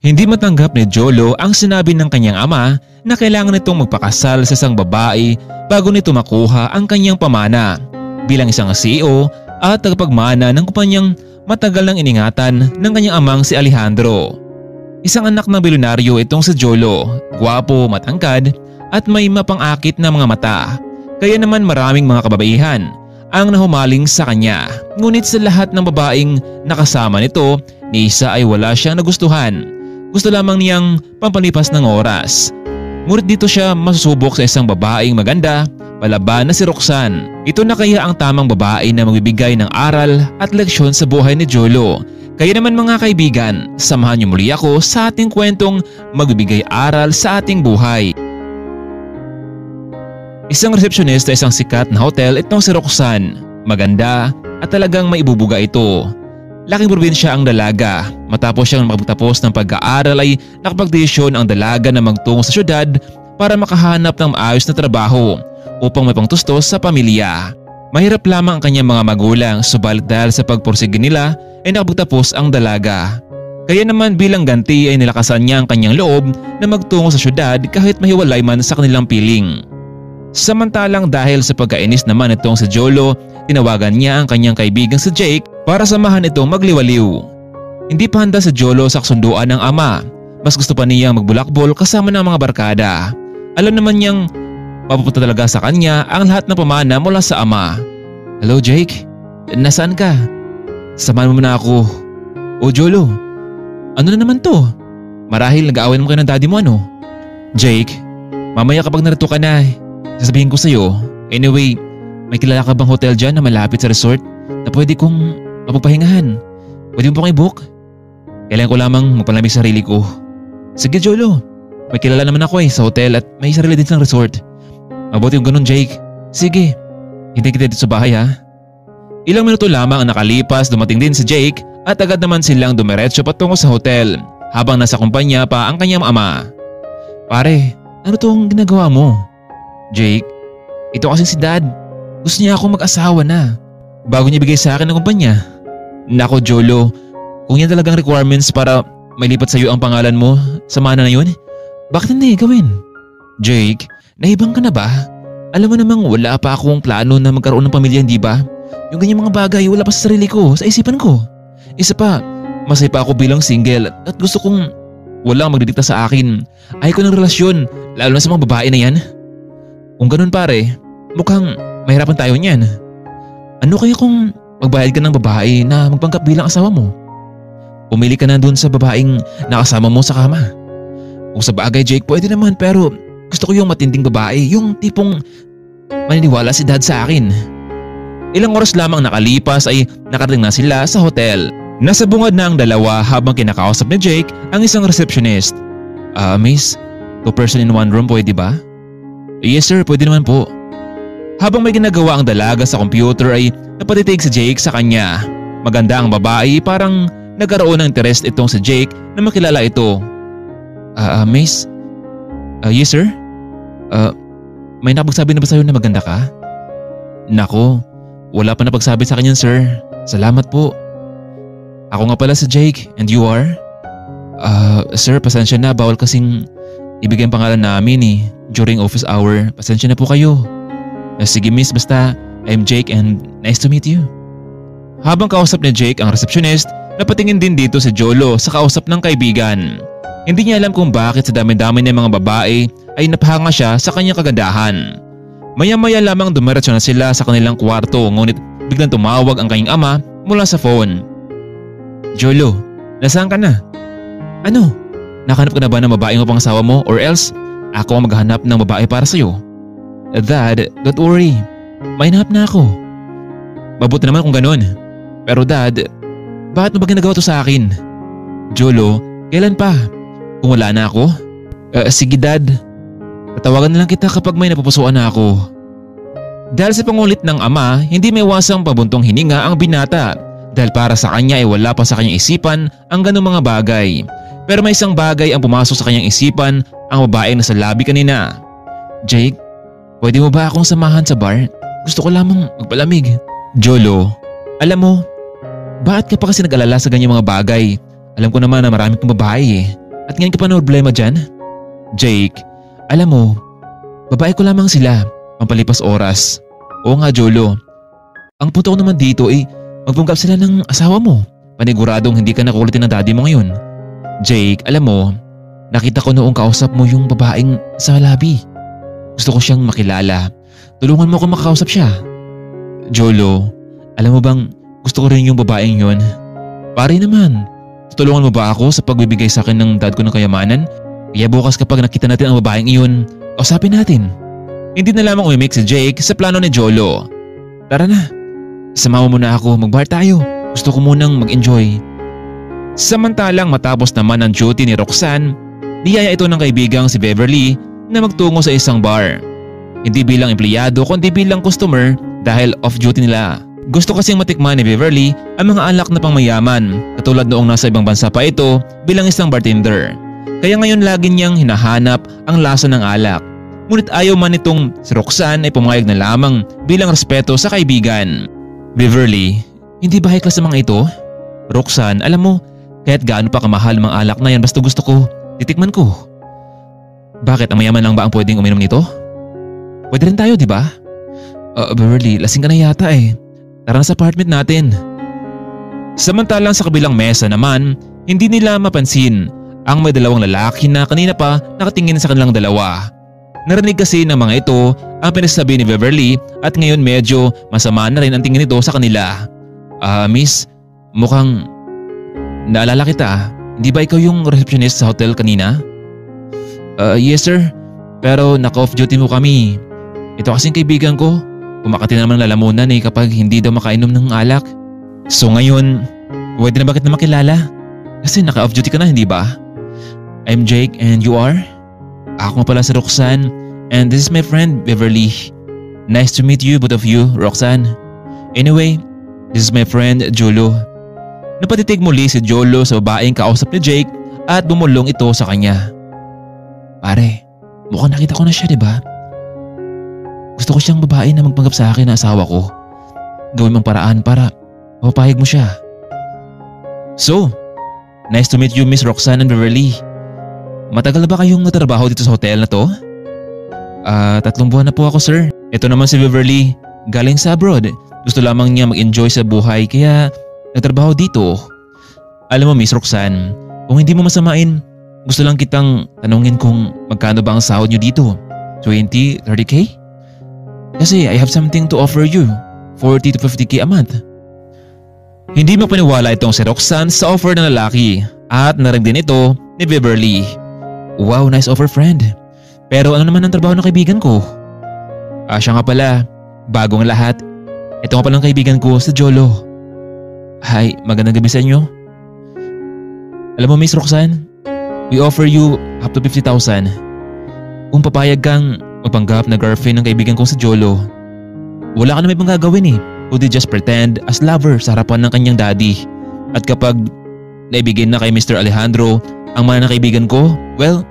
Hindi matanggap ni Jolo ang sinabi ng kanyang ama na kailangan nitong magpakasal sa isang babae bago nito makuha ang kanyang pamana bilang isang CEO at tagapagmana ng kumpanyang matagal nang iningatan ng kanyang amang si Alejandro. Isang anak ng bilyonaryo itong si Jolo, gwapo, matangkad at may mapangakit na mga mata. Kaya naman maraming mga kababaihan ang nahumaling sa kanya. Ngunit sa lahat ng babaeng nakasama nito, ni isa ay wala siyang nagustuhan. Gusto lamang niyang pampalipas ng oras. Ngunit dito siya masusubok sa isang babaeng maganda, palaban na si Roxanne. Ito na kaya ang tamang babae na magbibigay ng aral at leksyon sa buhay ni Jolo. Kaya naman mga kaibigan, samahan niyo muli ako sa ating kwentong magbibigay aral sa ating buhay. Isang resepsyonista sa isang sikat na hotel itong si Roxanne. Maganda at talagang maibubuga ito. Laking probinsya ang dalaga. Matapos siyang makapagtapos ng pag-aaral ay nakapagdesisyon ang dalaga na magtungo sa syudad para makahanap ng maayos na trabaho upang may pangtustos sa pamilya. Mahirap lamang ang kanyang mga magulang, subalit dahil sa pagpursige nila ay nakapagtapos ang dalaga. Kaya naman bilang ganti ay nilakasan niya ang kanyang loob na magtungo sa syudad kahit mahiwalay man sa kanilang piling. Samantalang dahil sa pagkainis naman itong si Jolo, tinawagan niya ang kanyang kaibigang si Jake para samahan itong magliwaliw. Hindi pa handa si Jolo sa kasunduan ng ama. Mas gusto pa niyang magbulakbol kasama ng mga barkada. Alam naman niyang papupunta talaga sa kanya ang lahat ng pamana mula sa ama. Hello Jake, nasaan ka? Samahan mo na ako. O Jolo, ano na naman to? Marahil nag-aaway mo kayo ng daddy mo ano? Jake, mamaya kapag narito ka na, sasabihin ko sa'yo. Anyway, may kilala ka bang hotel dyan na malapit sa resort na pwede kong mapagpahingahan? Pwede mo ba kayo book? Kailangan ko lamang magpalamig sa sarili ko. Sige Jolo, may kilala naman ako sa hotel at may sarili din ng resort. Mabuti yung ganun Jake. Sige, hintay kita dito sa bahay ha. Ilang minuto lamang ang nakalipas, dumating din si Jake at agad naman silang dumiretso patungo sa hotel habang nasa kumpanya pa ang kanyang ama. Pare, ano tong ginagawa mo? Jake, ito kasi si Dad. Gusto niya akong mag-asawa na bago niya bigay sa akin ang kumpanya. Nako Jolo, kung yan talagang requirements para mailipat sa iyo ang pangalan mo sa mana na yun, bakit hindi gawin? Jake, naibang ka na ba? Alam mo namang wala pa akong plano na magkaroon ng pamilya, hindi ba? Yung ganyang mga bagay wala pa sa sarili ko, sa isipan ko. Isa pa, masaya pa ako bilang single at gusto kong walang magdidikta sa akin. Ayaw ko ng relasyon, lalo na sa mga babae na yan. Kung ganun pare, mukhang mahirapan tayo niyan. Ano kaya kung magbayad ka ng babae na magpanggap bilang asawa mo? Pumili ka na dun sa babaeng nakasama mo sa kama. Kung sa bagay Jake, pwede naman pero gusto ko yung matinding babae, yung tipong maniniwala si Dad sa akin. Ilang oras lamang nakalipas ay nakarating na sila sa hotel. Nasa bungad na ang dalawa habang kinakausap ni Jake ang isang receptionist. Miss, 2 person in 1 room pwede ba? Yes sir, pwede naman po. Habang may ginagawa ang dalaga sa computer ay napatitig si Jake sa kanya. Maganda ang babae, parang nagkaroon ng interest itong si Jake na makilala ito. Miss? Yes sir? May nakapagsabi na ba sa'yo na maganda ka? Nako, wala pa napagsabi sa akin yan sir. Salamat po. Ako nga pala si Jake, and you are? Sir, pasensya na, bawal kasing ibigay ang pangalan namin during office hour. Pasensya na po kayo. Sige miss, basta I'm Jake and nice to meet you. Habang kausap ni Jake ang receptionist, napatingin din dito si Jolo sa kausap ng kaibigan. Hindi niya alam kung bakit sa dami-dami ng mga babae ay napahanga siya sa kanyang kagandahan. Maya-maya lamang dumiretso na sila sa kanilang kwarto, ngunit biglang tumawag ang kanyang ama mula sa phone. Jolo, nasaan ka na? Ano? Nakahanap ka na ba ng babaeng pangasawa mo or else ako ang maghahanap ng babae para sa'yo? Dad, don't worry. May nahanap na ako. Mabuti naman kung ganun. Pero Dad, bakit mo ba ginagawa to sa akin? Jolo, kailan pa? Kung wala na ako? Sige Dad. Tatawagan na lang kita kapag may napupusuan na ako. Dahil sa pangulit ng ama, hindi may wasang pabuntong hininga ang binata dahil para sa kanya ay wala pa sa kanyang isipan ang ganung mga bagay. Pero may isang bagay ang pumasok sa kanyang isipan, ang babaeng nasa labi kanina. Jake, pwede mo ba akong samahan sa bar? Gusto ko lamang magpalamig. Jolo, alam mo, bakit ka pa kasi nag-alala sa ganyang mga bagay? Alam ko naman na marami kang babae At ngayon ka pa na problema dyan? Jake, alam mo, babae ko lamang sila, pampalipas oras. Oo nga Jolo, ang punto ko naman dito ay magpanggap sila ng asawa mo. Paniguradong hindi ka nakulitin ng daddy mo ngayon. Jake, alam mo, nakita ko noong kausap mo yung babaeng sa labi. Gusto ko siyang makilala. Tulungan mo ako makakausap siya. Jolo, alam mo bang gusto ko rin yung babaeng yun? Pare naman, tutulungan mo ba ako sa pagbibigay sa akin ng dad ko ng kayamanan? Kaya bukas kapag nakita natin ang babaeng iyon, kausapin natin. Hindi na lamang umimik si Jake sa plano ni Jolo. Tara na, samawa mo na ako, mag-bar tayo. Gusto ko munang mag-enjoy. Samantalang matapos naman ang duty ni Roxanne, niyaya ito ng kaibigang si Beverly na magtungo sa isang bar. Hindi bilang empleyado kundi bilang customer dahil off-duty nila. Gusto kasing matikman ni Beverly ang mga alak na pangmayaman katulad noong nasa ibang bansa pa ito bilang isang bartender. Kaya ngayon lagi niyang hinahanap ang lasa ng alak. Ngunit ayaw man itong si Roxanne ay pumayag na lamang bilang respeto sa kaibigan. Beverly, hindi ba high class ang mga ito? Roxanne, alam mo, kahit gaano pa kamahal mga alak na yan basta gusto ko, titikman ko. Bakit ang mayaman lang ba ang pwedeng uminom nito? Pwede rin tayo, di ba? Beverly, lasing ka na yata eh. Tara na sa apartment natin. Samantalang sa kabilang mesa naman, hindi nila mapansin ang may dalawang lalaki na kanina pa nakatingin sa kanilang dalawa. Narinig kasi ng mga ito ang pinasabi ni Beverly at ngayon medyo masama na rin ang tingin nito sa kanila. Miss, mukhang naalala kita. Hindi ba ikaw yung receptionist sa hotel kanina? Yes sir, pero naka-off duty mo kami. Ito kasing kaibigan ko. Kumakati naman lalamunan eh kapag hindi daw makainom ng alak. So ngayon, pwede na bakit na makilala? Kasi naka-off duty ka na, hindi ba? I'm Jake and you are? Ako nga pala si Roxanne and this is my friend Beverly. Nice to meet you both of you, Roxanne. Anyway, this is my friend Jolo. Napatitig muli si Jolo sa babaeng kausap ni Jake at bumulong ito sa kanya. Pare, mukhang nakita ko na siya, diba? Gusto ko siyang babae na magpanggap sa akin na asawa ko. Gawin mong paraan para mapapayag mo siya. So, nice to meet you Miss Roxanne and Beverly. Matagal na ba kayong natrabaho dito sa hotel na to? 3 buwan na po ako sir. Ito naman si Beverly, galing sa abroad. Gusto lamang niya mag-enjoy sa buhay kaya nagtrabaho dito. Alam mo Miss Roxanne, kung hindi mo masamain, gusto lang kitang tanungin kung magkano ba ang sahod niyo dito? 20, 30k? Kasi I have something to offer you, 40 to 50k a month. Hindi magpaniwala itong si Roxanne sa offer ng lalaki at narinig din ito ni Beverly. Wow, nice offer friend. Pero ano naman ang trabaho ng kaibigan ko? Siya nga pala, bagong lahat. Ito nga palang kaibigan ko sa Jolo. Hi, magandang gabi sa inyo. Alam mo Miss Roxanne, we offer you up to 50,000. Kung papayag kang magpanggap na girlfriend ng kaibigan ko sa Jolo. Wala ka na may pang gagawin eh, kundi just pretend as lover sa harapan ng kanyang daddy. At kapag naibigay na kay Mr. Alejandro ang mana ng kaibigan ko, well,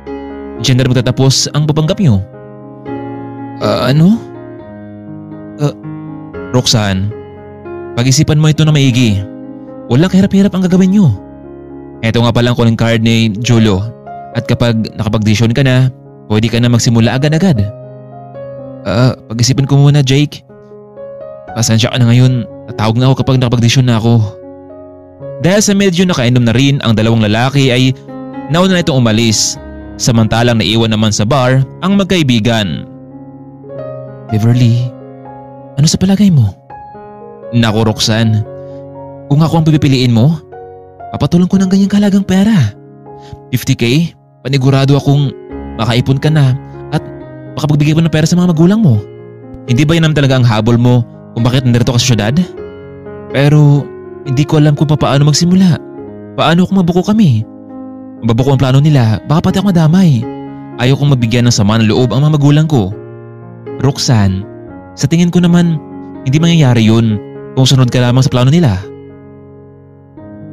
diyan na rin magtatapos ang papanggap niyo. Ano? Roxanne, pag-isipan mo ito na maigi. Walang kahirap-hirap ang gagawin niyo. Ito nga palang calling card ni Jolo. At kapag nakapag-desisyon ka na, pwede ka na magsimula agad-agad. Pag-isipan ko muna Jake. Pasensya ka na ngayon, tatawag na ako kapag nakapag-desisyon na ako. Dahil sa medyo nakainom na rin ang dalawang lalaki ay nauna na itong umalis. Samantalang naiwan naman sa bar ang magkaibigan. Beverly, ano sa palagay mo? Naku Roxanne, kung ako ang pipiliin mo, papatulan ko ng ganyang kahalagang pera. 50k, panigurado akong makaipon ka na at makapagbigay pa ng pera sa mga magulang mo. Hindi ba yan naman talaga ang habol mo kung bakit nandito ka sa syudad? Pero hindi ko alam kung paano magsimula. Paano kung mabuko kami? Mababuko ang plano nila, baka pati ako madamay. Ayaw kong mabigyan ng sama ng loob ang mga magulang ko. Roxanne, sa tingin ko naman, hindi mangyayari yun kung sunod ka lamang sa plano nila.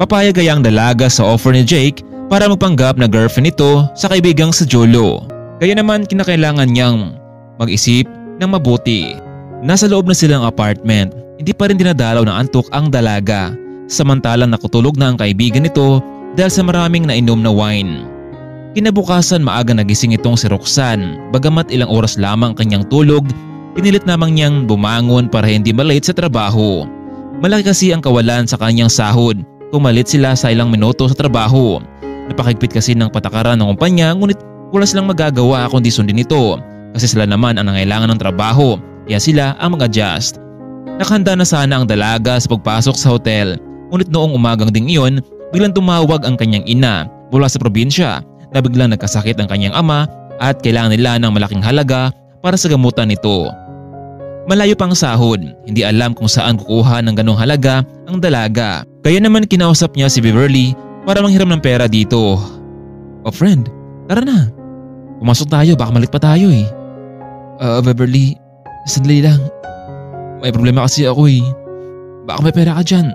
Papayag kaya ang dalaga sa offer ni Jake para magpanggap na girlfriend nito sa kaibigang sa Jolo. Kaya naman kinakailangan niyang mag-isip ng mabuti. Nasa loob na silang apartment, hindi pa rin dinadalaw ng antok ang dalaga. Samantalang nakutulog na ang kaibigan nito dahil sa maraming nainom na wine. Kinabukasan maaga nagising itong si Roxanne, bagamat ilang oras lamang kanyang tulog, pinilit namang niyang bumangon para hindi malate sa trabaho. Malaki kasi ang kawalan sa kanyang sahod kung malit sila sa ilang minuto sa trabaho. Napakigpit kasi ng patakaran ng kumpanya, ngunit wala silang magagawa kundi sundin ito kasi sila naman ang nangailangan ng trabaho, kaya sila ang mag-adjust. Nakahanda na sana ang dalaga sa pagpasok sa hotel, ngunit noong umagang ding iyon, biglang tumawag ang kanyang ina mula sa probinsya na biglang nagkasakit ang kanyang ama at kailangan nila ng malaking halaga para sa gamutan nito. Malayo pang sahod, hindi alam kung saan kukuha ng ganong halaga ang dalaga. Kaya naman kinausap niya si Beverly para manghiram ng pera dito. "Oh friend, tara na. Pumasok tayo, baka malit pa tayo eh." Beverly, sandali lang. May problema kasi ako eh. Baka may pera ka dyan.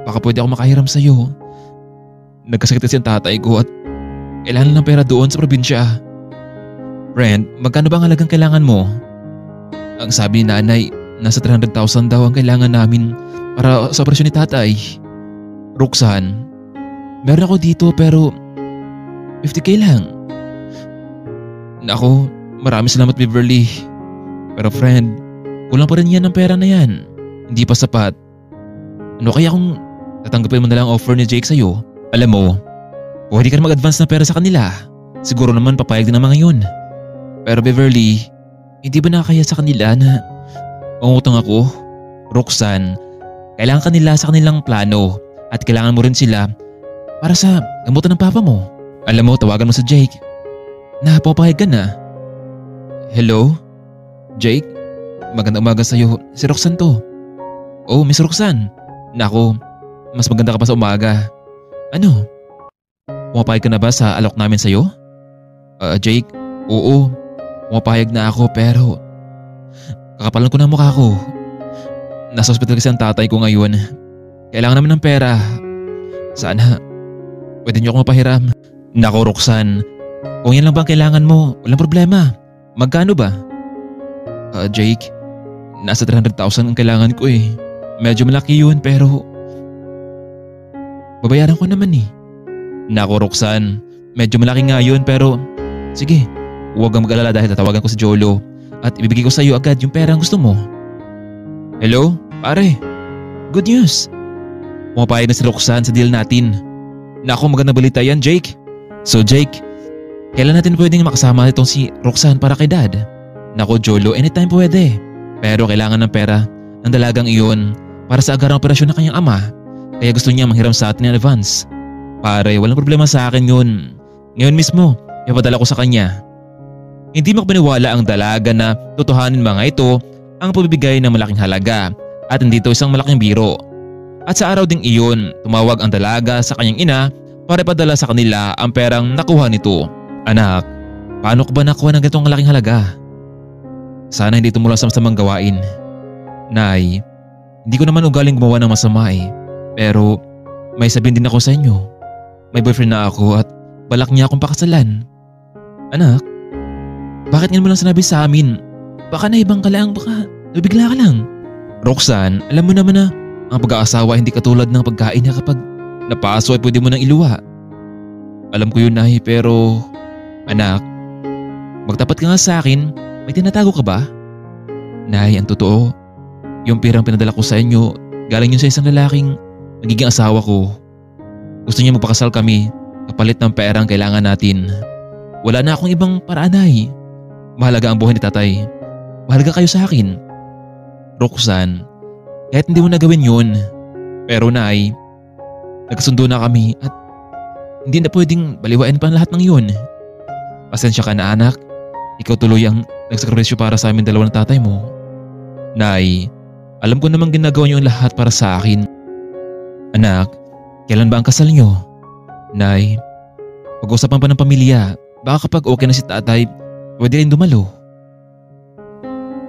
Baka pwede ako makahiram sa'yo. Nagkasakit kasi ang tatay ko at kailangan ng pera doon sa probinsya. "Friend, magkano ba ang halagang kailangan mo?" "Ang sabi ni nanay, nasa 300,000 daw ang kailangan namin para sa operasyon ni tatay." "Roxanne, meron ako dito pero 50k lang." "Nako, marami salamat Beverly. Pero friend, kulang pa rin yan ng pera na yan. Hindi pa sapat. Ano kaya kung tatanggapin mo na lang offer ni Jake sa'yo? Alam mo, pwede ka na mag-advance ng pera sa kanila. Siguro naman papayag din ang mga yun. Pero Beverly, hindi ba nakakaya sa kanila na mangutang ako? Roxanne, kailangan kanila sa kanilang plano at kailangan mo rin sila para sa gamutan ng papa mo. Alam mo, tawagan mo sa Jake. Napapayag ka na." "Hello? Jake? Magandang umaga sa'yo. Si Roxanne to." "Oh, Miss Roxanne. Nako, mas maganda ka pa sa umaga. Ano? Pumapayag ka na ba sa alok namin sa'yo?" Jake, oo. Pumapayag na ako pero kakapalan ko na ang mukha ko. Nasa ospital kasi ang tatay ko ngayon. Kailangan namin ng pera. Sana pwede niyo akong mapahiram." "Nako Roxanne, kung yan lang ba ang kailangan mo, walang problema. Magkano ba?" Jake, nasa 300,000 ang kailangan ko eh. Medyo malaki yun pero babayaran ko naman eh." "Nako Roxanne, medyo malaki nga yun pero sige, huwag kang mag-alala dahil tatawagan ko si Jolo at ibibigay ko sa iyo agad yung pera ang gusto mo." "Hello, pare. Good news. Pumapayag na si Roxanne sa deal natin." "Nako, magandang balita yan Jake. So Jake, kailan natin pwedeng makasama itong si Roxanne para kay dad?" "Nako Jolo, anytime pwede. Pero kailangan ng pera ng dalagang iyon para sa agarang operasyon ng kanyang ama. Kaya gusto niya manghiram sa atin in advance." "Pare, walang problema sa akin yun. Ngayon mismo, ipapadala ko sa kanya." Hindi makapaniwala ang dalaga na tutuhanin mga ito ang pagbibigay ng malaking halaga at hindi ito isang malaking biro. At sa araw ding iyon, tumawag ang dalaga sa kanyang ina para ipadala sa kanila ang perang nakuha nito. "Anak, paano ko ba nakuha ng ganitong malaking halaga? Sana hindi ito mula sa masamang gawain. Nay, hindi ko naman ugaling gumawa ng masama eh. Pero may sabihin din ako sa inyo. May boyfriend na ako at balak niya akong pakasalan." "Anak, bakit ngayon mo lang sinabi sa amin? Baka naibang ka lang, baka nabigla ka lang." "Roxanne, alam mo naman na ang pag-aasawa hindi katulad ng pagkain na kapag napaso ay pwede mo nang iluwa." "Alam ko yun Nay, pero anak, magtapat ka nga sa akin. May tinatago ka ba?" "Nay, ang totoo, yung pirang pinadala ko sa inyo, galing yun sa isang lalaking magiging asawa ko. Gusto niya magpakasal kami kapalit ng perang kailangan natin. Wala na akong ibang paraan Nay. Mahalaga ang buhay ni tatay. Mahalaga kayo sa akin." "Roxanne, kahit hindi mo nagawin yun, pero Nay, nagkasundo na kami at hindi na pwedeng baliwain pa ang lahat ng yun. Pasensya ka na anak, ikaw tuloy ang nagsakripisyo para sa amin dalawa ng tatay mo. Nay, alam ko namang ginagawa niyo ang lahat para sa akin. Anak, kailan ba ang kasal niyo? Nay, pag-usapan pa ng pamilya, baka kapag okay na si tatay, pwede rin dumalo."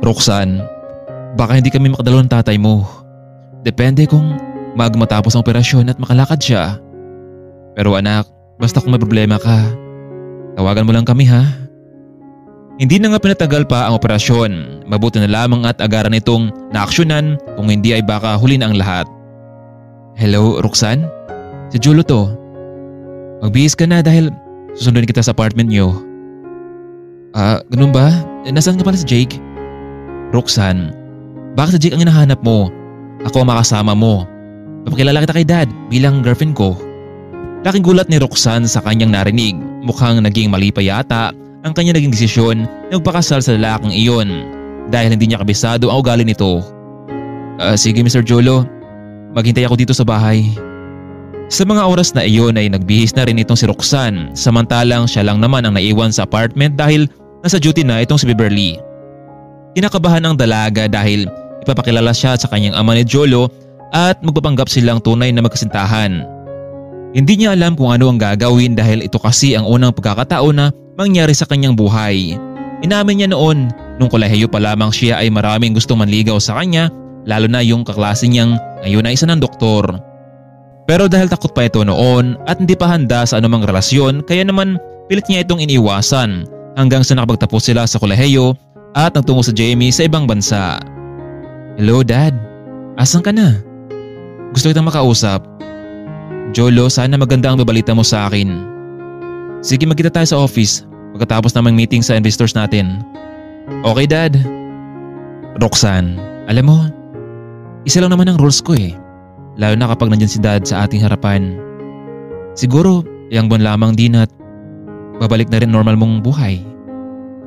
"Roxanne, baka hindi kami makadalo ng tatay mo. Depende kung matapos ang operasyon at makalakad siya. Pero anak, basta kung may problema ka, tawagan mo lang kami ha." Hindi na nga pinatagal pa ang operasyon. Mabuti na lamang at agaran itong naaksyonan, kung hindi ay baka huli na ang lahat. "Hello, Roxanne? Si Jolo to. Magbihis ka na dahil Susunduin kita sa apartment niyo. Ganun ba? Nasaan ka pala si Jake? Roxanne, bakit si Jake ang hinahanap mo? Ako ang makasama mo. Papakilala kita kay Dad bilang girlfriend ko. Laking gulat ni Roxanne sa kanyang narinig. Mukhang naging mali pa yata ang kanyang naging desisyon na magpakasal sa lalaking iyon dahil hindi niya kabisado ang ugali nito. Sige Mr. Jolo, maghintay ako dito sa bahay. Sa mga oras na iyon ay nagbihis na rin itong si Roxanne, samantalang siya lang naman ang naiwan sa apartment dahil nasa duty na itong si Beverly. Kinakabahan ang dalaga dahil ipapakilala siya sa kanyang ama ni Jolo at magpapanggap silang tunay na magkasintahan. Hindi niya alam kung ano ang gagawin dahil ito kasi ang unang pagkakataon na mangyari sa kanyang buhay. Inamin niya noon, nung kolehiyo pa lamang siya ay maraming gustong manligaw sa kanya, lalo na yung kaklase niyang ngayon ay isa ng doktor. Pero dahil takot pa ito noon at hindi pa handa sa anumang relasyon, kaya naman pilit niya itong iniiwasan hanggang sa nakapagtapos sila sa kolehiyo at nagtungo sa Jamie sa ibang bansa. Hello Dad, asan ka na? Gusto kitang makausap. Jolo, sana maganda ang babalita mo sa akin. Sige, magkita tayo sa office pagkatapos namang meeting sa investors natin. Okay Dad. Roxanne, alam mo, isa lang naman ang rules ko eh. Lalo na kapag nandyan si Dad sa ating harapan. Siguro, iyang buwan lamang din at babalik na rin normal mong buhay.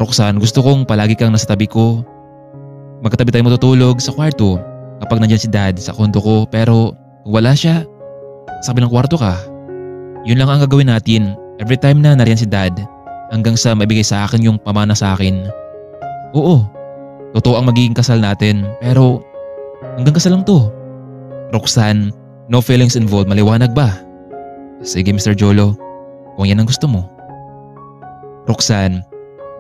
Roxanne, gusto kong palagi kang nasa tabi ko. Magkatabi tayo matutulog sa kwarto kapag nandyan si Dad sa kondo ko, pero kung wala siya, sabi ng kwarto ka. Yun lang ang gagawin natin every time na nariyan si Dad hanggang sa maibigay sa akin yung pamana sa akin. Oo, totoo ang magiging kasal natin pero hanggang kasal lang to. Roxanne, no feelings involved, maliwanag ba? Sige Mr. Jolo, kung yan ang gusto mo. Roxanne,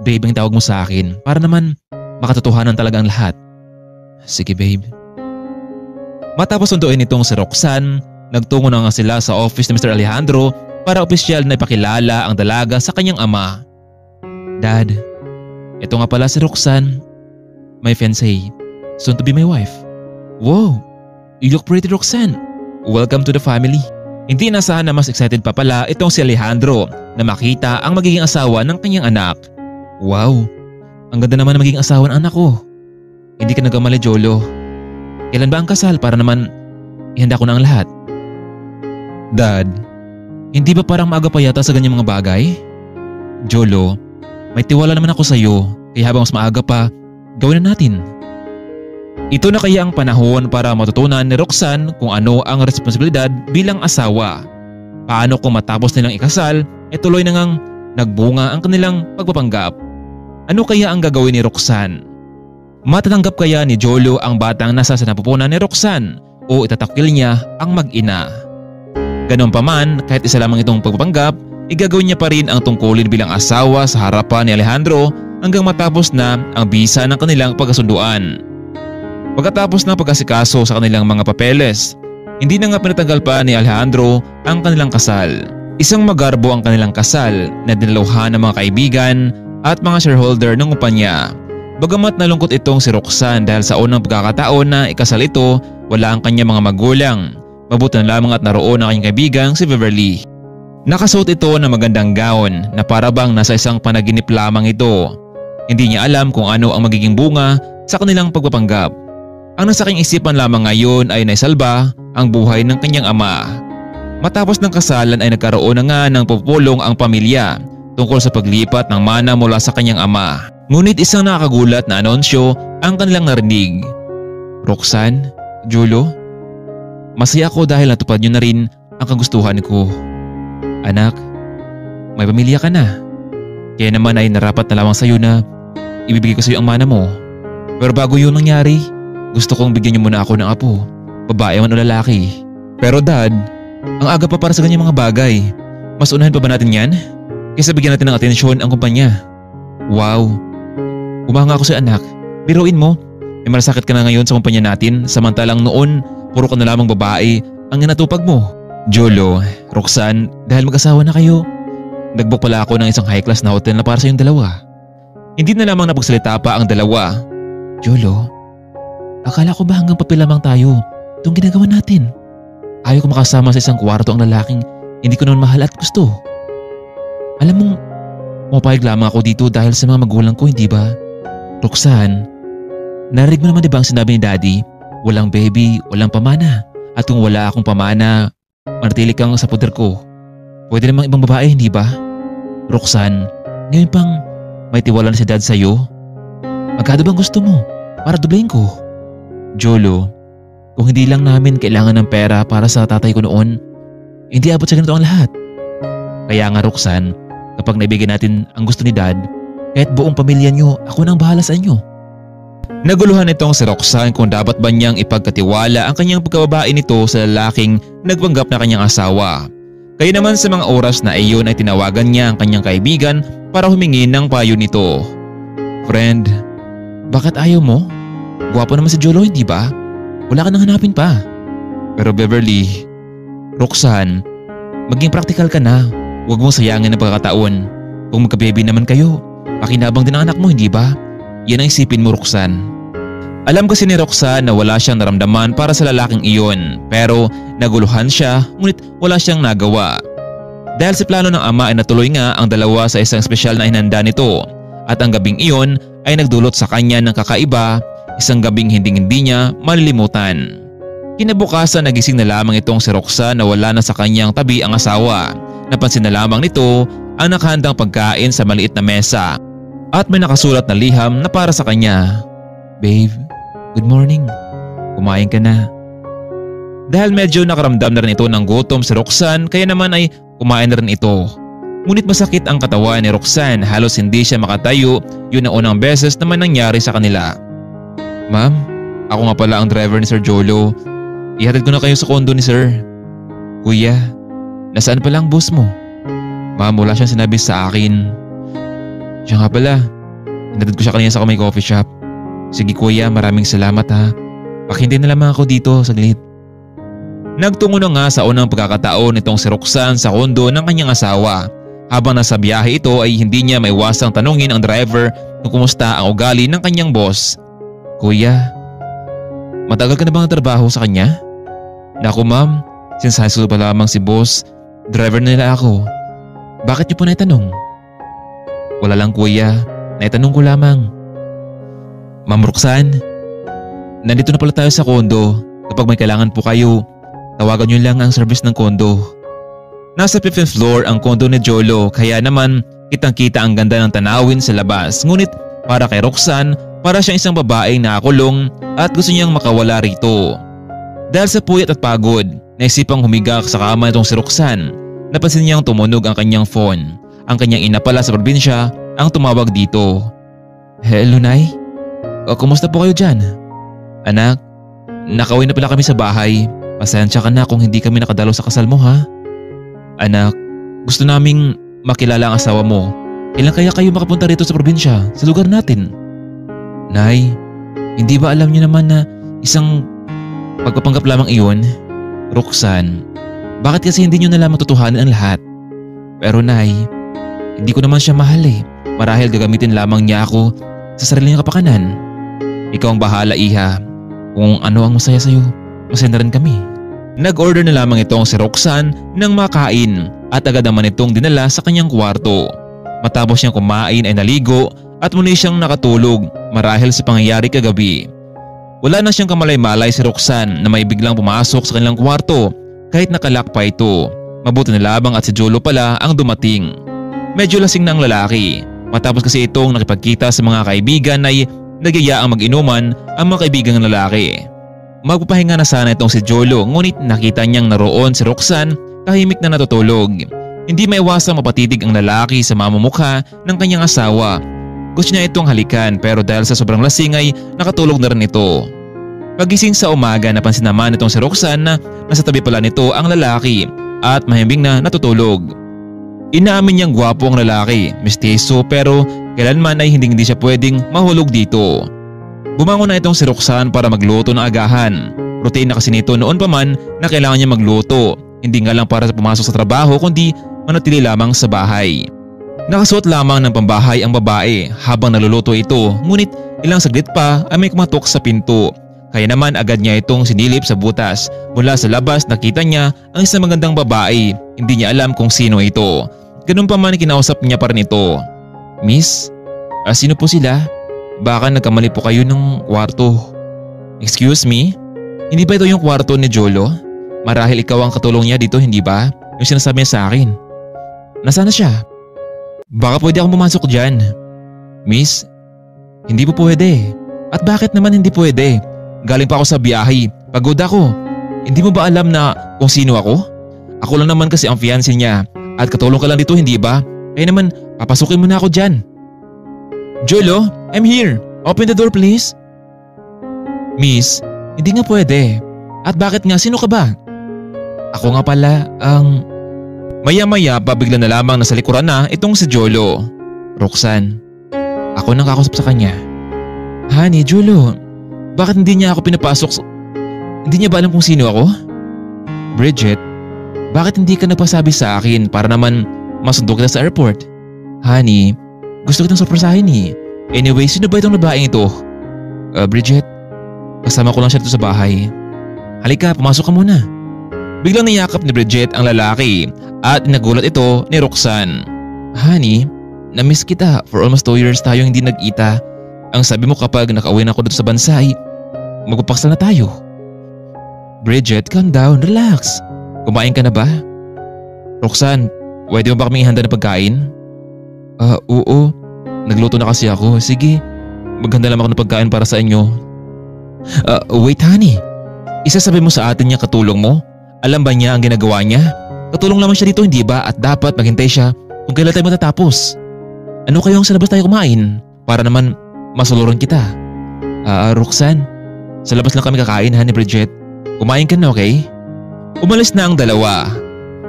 babe ang tawag mo sa akin para naman makatotohanan talaga ang lahat. Sige babe. Matapos sunduin itong si Roxanne, nagtungo na nga sila sa office ni Mr. Alejandro para opisyal na ipakilala ang dalaga sa kanyang ama. Dad, ito nga pala si Roxanne, my fiancé, soon to be my wife. Wow, you look pretty Roxanne. Welcome to the family. Hindi inasahan na mas excited pa pala itong si Alejandro na makita ang magiging asawa ng kanyang anak. Wow, ang ganda naman ng magiging asawa ng anak ko. Hindi ka nagkamali Jolo. Kailan ba ang kasal para naman ihanda ko na ang lahat? Dad, hindi ba parang maaga pa yata sa ganyang mga bagay? Jolo, may tiwala naman ako sa iyo kaya habang mas maaga pa, gawin na natin. Ito na kaya ang panahon para matutunan ni Roxanne kung ano ang responsibilidad bilang asawa. Paano kung matapos nilang ikasal, tuloy na ngang nagbunga ang kanilang pagpapanggap? Ano kaya ang gagawin ni Roxanne? Matatanggap kaya ni Jolo ang batang nasa sinapupunan ni Roxanne o itatakil niya ang mag-ina? Ganon pa man, kahit isa lamang itong pagpapanggap, igagawin niya pa rin ang tungkulin bilang asawa sa harapan ni Alejandro hanggang matapos na ang bisa ng kanilang pagkasunduan. Pagkatapos ng pagkasikaso sa kanilang mga papeles, hindi na nga pinatanggal pa ni Alejandro ang kanilang kasal. Isang magarbo ang kanilang kasal na dinaluhan ng mga kaibigan at mga shareholder ng kumpanya. Bagamat nalungkot itong si Roxanne dahil sa unang pagkakataon na ikasal ito, wala ang kanyang mga magulang. Mabuti na lamang at naroon ang kanyang kaibigang si Beverly. Nakasuot ito ng magandang gown na para bang nasa isang panaginip lamang ito. Hindi niya alam kung ano ang magiging bunga sa kanilang pagpapanggap. Ang nasa kanyang isipan lamang ngayon ay naisalba ang buhay ng kanyang ama. Matapos ng kasalan ay nagkaroon na nga ng pupulong ang pamilya tungkol sa paglipat ng mana mula sa kanyang ama. Ngunit isang nakakagulat na anunsyo ang kanilang narinig. Roxanne, Jolo, masaya ako dahil natupad niyo na rin ang kagustuhan ko. Anak, may pamilya ka na. Kaya naman ay narapat na lamang sa iyo na ibibigay ko sa iyo ang mana mo. Pero bago yun nangyari, gusto kong bigyan niyo muna ako ng apo, babae man o lalaki. Pero Dad, ang aga pa para sa ganyang mga bagay. Mas unahin pa ba natin yan? Kaysa bigyan natin ng atensyon ang kumpanya. Wow, umanga ako sa anak. Biruin mo, may malasakit ka na ngayon sa kumpanya natin samantalang noon puro ka na lamang babae ang inatupag mo. Jolo, Roxanne, dahil mag-asawa na kayo, nagbook pala ako ng isang high-class na hotel na para sa yung dalawa. Hindi na lamang napagsalita pa ang dalawa. Jolo, akala ko ba hanggang papel lamang tayo itong ginagawa natin? Ayaw ko makasama sa isang kwarto ang lalaking hindi ko naman mahal at gusto. Alam mong pumapayag lamang ako dito dahil sa mga magulang ko, hindi ba? Roxanne, narinig mo naman diba ang sinabi ni Daddy? Walang baby, walang pamana. At kung wala akong pamana, manatili kang sa poder ko. Pwede namang ibang babae, hindi ba? Roxanne, ngayon pang may tiwala na si Dad sa'yo? Magkano bang gusto mo para doblehin ko? Jolo, kung hindi lang namin kailangan ng pera para sa tatay ko noon, hindi abot sa ganito ang lahat. Kaya nga Roxanne, kapag naibigay natin ang gusto ni Dad, kahit buong pamilya niyo, ako nang bahala sa inyo. Naguluhan itong si Roxanne kung dapat ba niyang ipagkatiwala ang kanyang pagkababae nito sa lalaking nagpanggap na kanyang asawa. Kaya naman sa mga oras na iyon ay tinawagan niya ang kanyang kaibigan para humingi ng payo nito. Friend, bakit ayaw mo? Gwapo naman si Jolo, hindi ba? Wala ka nang hanapin pa. Pero Beverly, Roxanne, maging practical ka na. Huwag mong sayangin ang pagkakataon. Kung magka-baby naman kayo, pakinabang din ang anak mo, hindi ba? Yan ang isipin mo, Roxanne. Alam kasi ni Roxanne na wala siyang naramdaman para sa lalaking iyon, pero naguluhan siya ngunit wala siyang nagawa. Dahil sa plano ng ama ay natuloy nga ang dalawa sa isang espesyal na hinanda nito, at ang gabing iyon ay nagdulot sa kanya ng kakaiba, isang gabing hindi niya malilimutan. Kinabukasan nagising na lamang itong si Roxanne na wala na sa kanyang tabi ang asawa. Napansin na lamang nito ang nakahandang pagkain sa maliit na mesa at may nakasulat na liham na para sa kanya. Babe, good morning. Kumain ka na. Dahil medyo nakaramdam na rin ito ng gutom si Roxanne, kaya naman ay kumain na rin ito. Ngunit masakit ang katawan ni Roxanne, halos hindi siya makatayo. Yun ang unang beses naman nangyari sa kanila. Ma'am, ako nga pala ang driver ni Sir Jolo. Ihatid ko na kayo sa kondo ni Sir. Kuya, nasaan pala ang bus mo? Ma'am, wala siyang sinabi sa akin. Siya nga pala, hinatid ko siya kanina sa may coffee shop. Sige kuya, maraming salamat ha. Pakihintay na lamang ako dito saglit. Nagtungo na nga sa unang pagkakataon nitong si Roxanne sa kondo ng kanyang asawa. Habang nasa biyahe ito ay hindi niya maiwasang tanungin ang driver kung kumusta ang ugali ng kanyang boss. Kuya, matagal ka na bang trabaho sa kanya? Naku ma'am, since high school pa lamang si boss, driver na nila ako. Bakit niyo po naitanong? Wala lang kuya, naitanong ko lamang. Ma'am Roxanne, nandito na pala tayo sa kondo. Kapag may kailangan po kayo, tawagan niyo lang ang service ng kondo. Nasa 5th floor ang kondo ni Jolo, kaya naman kitang-kita ang ganda ng tanawin sa labas. Ngunit para kay Roxanne, para siyang isang babaeng nakakulong at gusto niyang makawala rito. Dahil sa puyat at pagod, naisipang humiga sa kama nitong si Roxanne. Napansin niyang tumunog ang kanyang phone. Ang kanyang ina pala sa probinsya ang tumawag dito. Hello Nay? Kumusta po kayo dyan? Anak, nakauwi na pala kami sa bahay. Pasensya ka na kung hindi kami nakadalo sa kasal mo ha. Anak, gusto naming makilala ang asawa mo. Kailan kaya kayo makapunta rito sa probinsya, sa lugar natin? Nay, hindi ba alam niyo naman na isang pagpapanggap lamang iyon? Roxanne, bakit kasi hindi niyo na lamang tutuhanan ang lahat? Pero Nay, hindi ko naman siya mahal eh. Marahil gagamitin lamang niya ako sa sarili niyang kapakanan. Ikaw ang bahala iha. Kung ano ang masaya sa'yo, masaya na rin kami. Nag-order na lamang itong si Roxanne ng makain at agad naman itong dinala sa kanyang kwarto. Matapos niyang kumain ay naligo at muli siyang nakatulog marahil sa pangyayari kagabi. Wala na siyang kamalay-malay si Roxanne na may biglang pumasok sa kanilang kwarto kahit nakalak pa ito. Mabuti na lamang at si Jolo pala ang dumating. Medyo lasing na ang lalaki. Matapos kasi itong nakipagkita sa mga kaibigan ay nagyayaang mag-inuman ang mga kaibigang lalaki. Magpapahinga na sana itong si Jolo, ngunit nakita niyang naroon si Roxanne tahimik na natutulog. Hindi maiwasang mapatitig ang lalaki sa mamumukha ng kanyang asawa. Gusto niya itong halikan pero dahil sa sobrang lasing ay nakatulog na rin ito. Pagising sa umaga napansin naman itong si Roxanne na nasa tabi pala nito ang lalaki at mahimbing na natutulog. Inaamin niyang gwapo ang lalaki, mestizo pero kailanman ay hindi siya pwedeng mahulog dito. Bumangon na itong si Roxanne para magluto ng agahan. Routine na kasi nito noon pa man na kailangan niya magluto. Hindi nga lang para sa pumasok sa trabaho kundi manatili lamang sa bahay. Nakasuot lamang ng pambahay ang babae habang naluluto ito, ngunit ilang saglit pa ay may kumatok sa pinto. Kaya naman agad niya itong sinilip sa butas. Mula sa labas nakita niya ang isang magandang babae. Hindi niya alam kung sino ito. ganun pa man kinausap niya pa rin ito. Miss, sino po sila? Baka nagkamali po kayo ng kwarto. Excuse me? Hindi ba ito yung kwarto ni Jolo? Marahil ikaw ang katulong niya dito, hindi ba? Yung sinasabi niya sa akin. Nasaan na siya? Baka pwede akong pumasok dyan. Miss, hindi po pwede. At bakit naman hindi pwede? Galing pa ako sa biyahe. Pagod ako. Hindi mo ba alam na kung sino ako? Ako lang naman kasi ang fiancé niya. At katulong ka lang dito, hindi ba? Kaya naman, papasukin mo na ako dyan. Jolo, I'm here. Open the door please. Miss, hindi nga pwede. At bakit nga? Sino ka ba? Ako nga pala ang... Maya-maya bigla na lamang nasa likuran na itong si Jolo. Roxanne, ako nang kakausap sa kanya. Honey, Jolo, bakit hindi niya ako pinapasok? Hindi niya ba alam kung sino ako? Bridget, bakit hindi ka nagpasabi sa akin para naman masundo kita sa airport? Honey, gusto kitang surpresahin eh. Anyway, sino ba itong babaeng ito? Bridget, kasama ko lang siya dito sa bahay. Halika, pumasok ka muna. Biglang niyakap ni Bridget ang lalaki at nagulat ito ni Roxanne. Honey, na-miss kita. For almost 2 years tayong hindi nag-kita. Ang sabi mo kapag nakauwi na ako dito sa bansa ay magpapaksal na tayo. Bridget, calm down, relax. Kumain ka na ba? Roxanne, pwede mo ba kaming ihanda ng pagkain? Oo. Nagluto na kasi ako. Sige, maghanda lang ako ng pagkain para sa inyo. Wait honey. Isasabi mo sa atin niya katulong mo? Alam ba niya ang ginagawa niya? Katulong naman siya dito, hindi ba? At dapat maghintay siya kung kailan tayo matatapos. Ano kayong sa labas tayo kumain? Para naman masuluran kita. Roxanne, sa labas lang kami kakain ha ni Bridget. Kumain ka na, okay? Umalis na ang dalawa.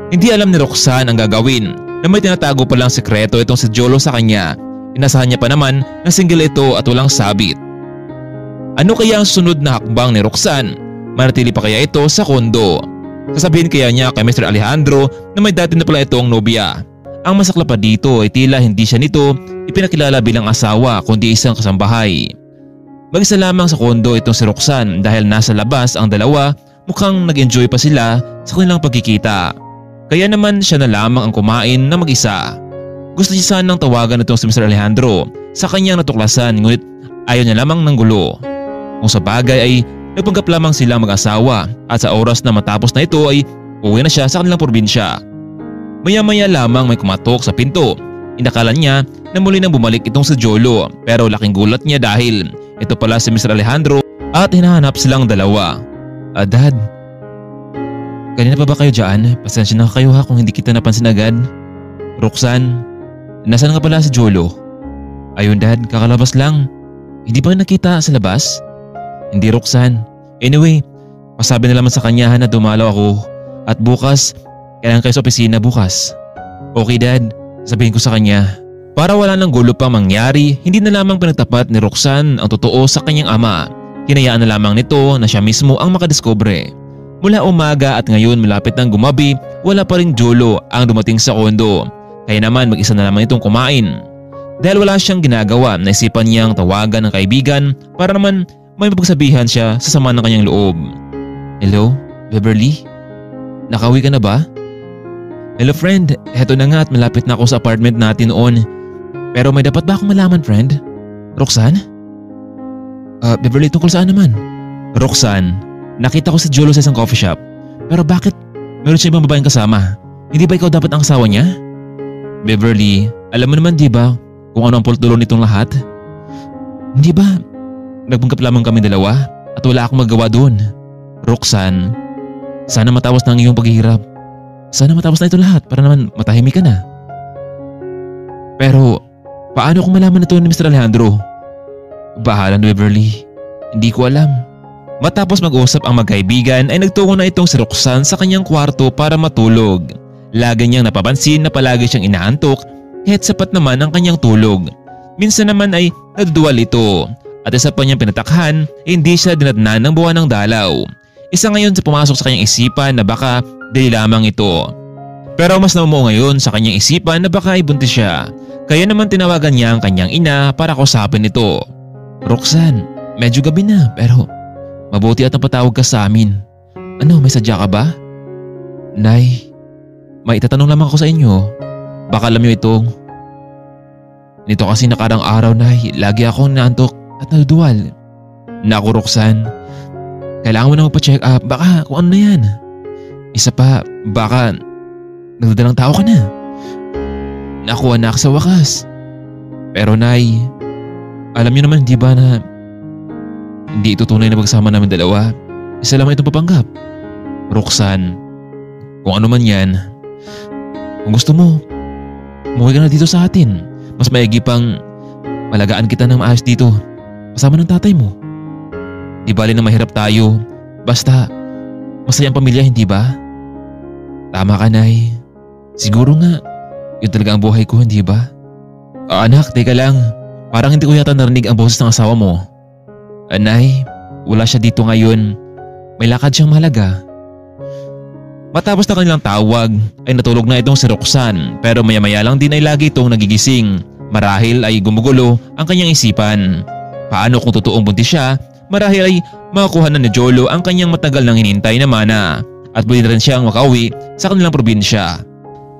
Hindi alam ni Roxanne ang gagawin na may tinatago palang sekreto itong si Jolo sa kanya. Inasahan niya pa naman na single ito at walang sabit. Ano kaya ang sunod na hakbang ni Roxanne? Manatili pa kaya ito sa kondo? Sasabihin kaya niya kay Mr. Alejandro na may dati na pala itong nobya? Ang masakla pa dito ay tila hindi siya nito ipinakilala bilang asawa kundi isang kasambahay. Mag-isa lamang sa kondo itong si Roxanne dahil nasa labas ang dalawa, mukhang nag-enjoy pa sila sa kanilang pagkikita. Kaya naman siya na lamang ang kumain na mag-isa. Gusto niya sanang tawagan itong si Mr. Alejandro sa kanyang natuklasan ngunit ayaw niya lamang ng gulo. Kung sa bagay ay nagpanggap lamang silang mag-asawa at sa oras na matapos na ito ay uwi na siya sa kanilang probinsya. Maya-maya lamang may kumatok sa pinto. Inakala niya na muli nang bumalik itong si Jolo pero laking gulat niya dahil ito pala si Mr. Alejandro at hinahanap silang dalawa. Dad, kanina pa ba kayo dyan? Pasensya na kayo ha kung hindi kita napansin agad. Roxanne, nasaan nga pala si Jolo? Ayun dad, kakalabas lang. Hindi ba nakita sa labas? Hindi Roxanne. Anyway, pasabi na lamang sa kanya na dumalaw ako at bukas kailangan kayo sa opisina bukas. Okay dad, sabihin ko sa kanya. Para wala nang gulo pang mangyari, hindi na lamang pinagtapat ni Roxanne ang totoo sa kanyang ama. Hinayaan na lamang nito na siya mismo ang makadiskubre. Mula umaga at ngayon malapit ng gumabi, wala pa ring Jolo ang dumating sa kondo. Kaya naman mag-isa na lamang itong kumain. Dahil wala siyang ginagawa, naisipan niyang tawagan ng kaibigan para naman may mapagsabihan siya sa sama ng kanyang loob. Hello, Beverly? Nakauwi ka na ba? Hello friend, eto na nga at malapit na ako sa apartment natin noon. Pero may dapat ba akong malaman friend? Roxanne? Beverly, tungkol saan naman? Roxanne, nakita ko si Jolo sa isang coffee shop. Pero bakit meron siya ibang babaeng kasama? Hindi ba ikaw dapat ang asawa niya? Beverly, alam mo naman di ba kung ano ang pultulo nitong lahat? Hindi ba nagpanggap lamang kami dalawa at wala akong magawa doon? Roxanne, sana matapos na ang iyong paghihirap. Sana matapos na ito lahat para naman matahimik ka na. Pero paano kung malaman ito ni Mr. Alejandro? Bahala na Beverly, hindi ko alam. Matapos mag-usap ang magkaibigan ay nagtungo na itong si Roxanne sa kanyang kwarto para matulog. Lagi niyang napapansin na palagi siyang inaantok kahit sapat naman ang kanyang tulog. Minsan naman ay naduduwal ito at isa pa niyang pinatakhan hindi siya dinatnan ng buwan ng dalaw. Isa ngayon sa pumasok sa kanyang isipan na baka dali lamang ito. Pero mas naumuo ngayon sa kanyang isipan na baka ibuntis siya. Kaya naman tinawagan niya ang kanyang ina para kausapin ito. Roxanne, medyo gabi na pero mabuti at napatawag ka sa amin. Ano, may sadya ka ba? Nay, may itatanong lamang ako sa inyo. baka alam niyo ito. Nito kasi nakarang araw na lagi akong naantok at naduduwal. Naku Roxanne, kailangan mo na magpa-check up, baka kung ano na yan. Isa pa, baka nagdadalang tao ka na. Naku anak, sa wakas. Pero Nay, alam niyo naman di ba na hindi ito tunay na pagsama namin dalawa. Isa lamang itong papanggap. Roxanne, kung ano man yan, kung gusto mo, umuwi ka na dito sa atin. Mas maigi pang malagaan kita ng maayos dito kasama ng tatay mo. Di bali na mahirap tayo, basta masayang pamilya, hindi ba? Tama ka Nay. Siguro nga, yun talaga ang buhay ko, hindi ba? Anak, teka lang. Parang hindi ko yata narinig ang boses ng asawa mo. Nay, wala siya dito ngayon. May lakad siyang mahalaga. Matapos na kanilang tawag ay natulog na itong si Roxanne, pero maya-maya lang din ay lagi itong nagigising. Marahil ay gumugulo ang kanyang isipan. Paano kung totoong buntis siya? Marahil ay makakuha na ni Jolo ang kanyang matagal nang hinintay na mana at pwede rin siyang makauwi sa kanilang probinsya.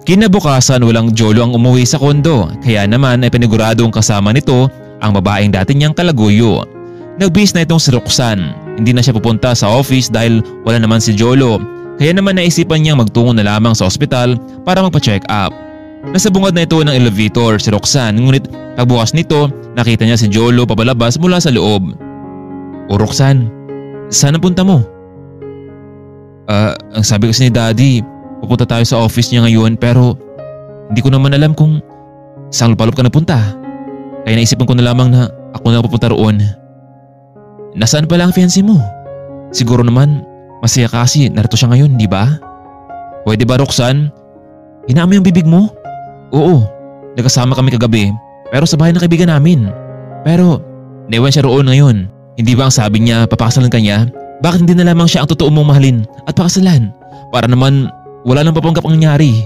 Kinabukasan walang Jolo ang umuwi sa kondo, kaya naman ay paniguradong kasama nito ang babaeng dati niyang kalaguyo. Nagbihis na itong si Roxanne. Hindi na siya pupunta sa office dahil wala naman si Jolo. Kaya naman naisipan niyang magtungo na lamang sa ospital para magpa-check up. Nasa bungad na ito ng elevator si Roxanne, ngunit pagbukas nito nakita niya si Jolo papalabas mula sa loob. O Roxanne, saan ang punta mo? Ang sabi kasi ni Daddy, pupunta tayo sa office niya ngayon pero hindi ko naman alam kung saan lupalop ka napunta. Kaya naisipan ko na lamang na ako na pupunta roon. Nasaan pala ang fiancé mo? Siguro naman masaya ka kasi narito siya ngayon, di ba? Pwede ba Roxanne? Hinaan mo yung bibig mo? Oo, nagkasama kami kagabi pero sa bahay ng kaibigan namin. Pero naiwan siya roon ngayon. Hindi ba ang sabi niya papakasalan ka niya? Bakit hindi na lamang siya ang totoo mong mahalin at pakasalan? Para naman wala nang papanggap ang nangyari.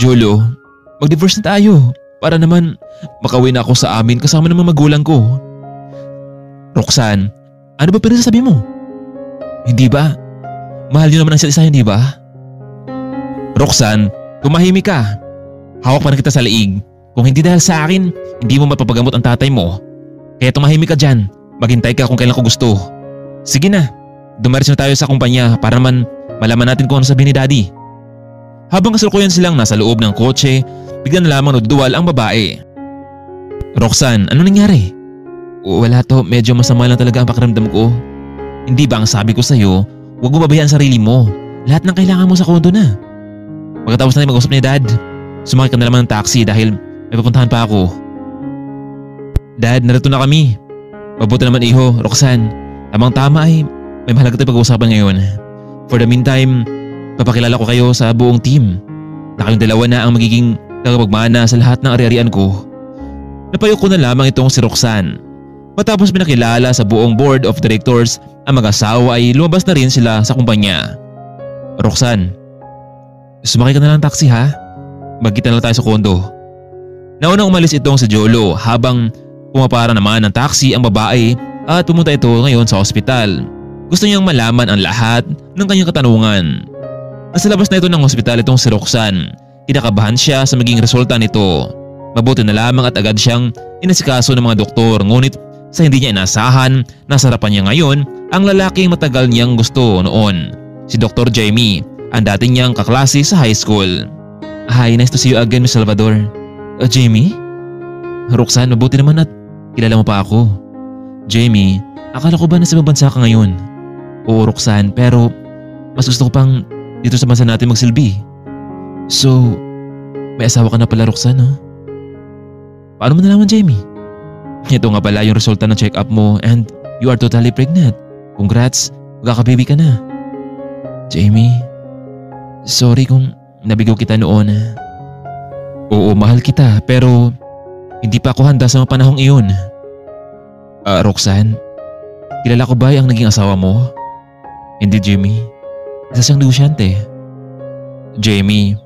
Jolo, mag-divorce na tayo para naman makauwi na ako sa amin kasama ng mga magulang ko. Roxanne, ano ba pinagsasabi mo? Hindi ba? Mahal niyo naman ang isa't isa, hindi ba? Roxanne, tumahimik ka. Hawak pa na kita sa liig. Kung hindi dahil sa akin, hindi mo mapapagamot ang tatay mo. Kaya tumahimik ka dyan. Maghintay ka kung kailan ko gusto. Sige na, dumaris na tayo sa kumpanya para naman malaman natin kung ano sabihin ni Daddy. Habang kasalukuyan silang nasa loob ng kotse, bigla na lamang nagduwal ang babae. Roxanne, ano nangyari? Wala to, medyo masama lang talaga ang pakiramdam ko. Hindi ba ang sabi ko sa'yo, huwag mo babayaan sarili mo. Lahat ng kailangan mo sa kondo na. Pagkatapos natin mag-usap ni Dad, sumakay ka na naman ng taxi dahil may papuntahan pa ako. Dad, narito na kami. Mabuti naman iho, Roxanne. Tamang-tama ay may mahalaga tayong pag-uusapan ngayon. For the meantime, papakilala ko kayo sa buong team. Na kayong dalawa na ang magiging tagapagmana sa lahat ng ari-arian ko. Napayok ko na lamang itong si Roxanne. Matapos pinakilala sa buong board of directors, ang mag-asawa ay lumabas na rin sila sa kumpanya. Roxanne, sumakay ka na lang taxi ha? Magkita na lang tayo sa kondo. Naunang umalis itong si Jolo habang pumapara naman ng taxi ang babae at pumunta ito ngayon sa ospital. Gusto niyang malaman ang lahat ng kanyang katanungan. Nasa labas na ito ng ospital itong si Roxanne. Kinakabahan siya sa maging resulta nito. Mabuti na lamang at agad siyang inasikaso ng mga doktor, ngunit sa hindi niya inasahan, nasa harapan niya ngayon ang lalaking matagal niyang gusto noon. Si Dr. Jamie, ang dati niyang kaklase sa high school. Hi, nice to see you again, Miss Salvador. Jamie? Roxanne, mabuti naman at kilala mo pa ako. Jamie, akala ko ba nasa ibang bansa ka ngayon? Oo Roxanne, pero mas gusto ko pang dito sa bansa natin magsilbi. So, may asawa ka na pala Roxanne, ha? Paano mo nalaman, Jamie? Ito nga pala yung resulta ng check-up mo and you are totally pregnant. Congrats, magkakababy ka na. Jamie, sorry kung nabigaw kita noon. Oo, mahal kita pero hindi pa ako handa sa mga panahong iyon. Roxanne, kilala ko ba ang naging asawa mo? Hindi, Jamie. Isa siyang negosyante. Jamie,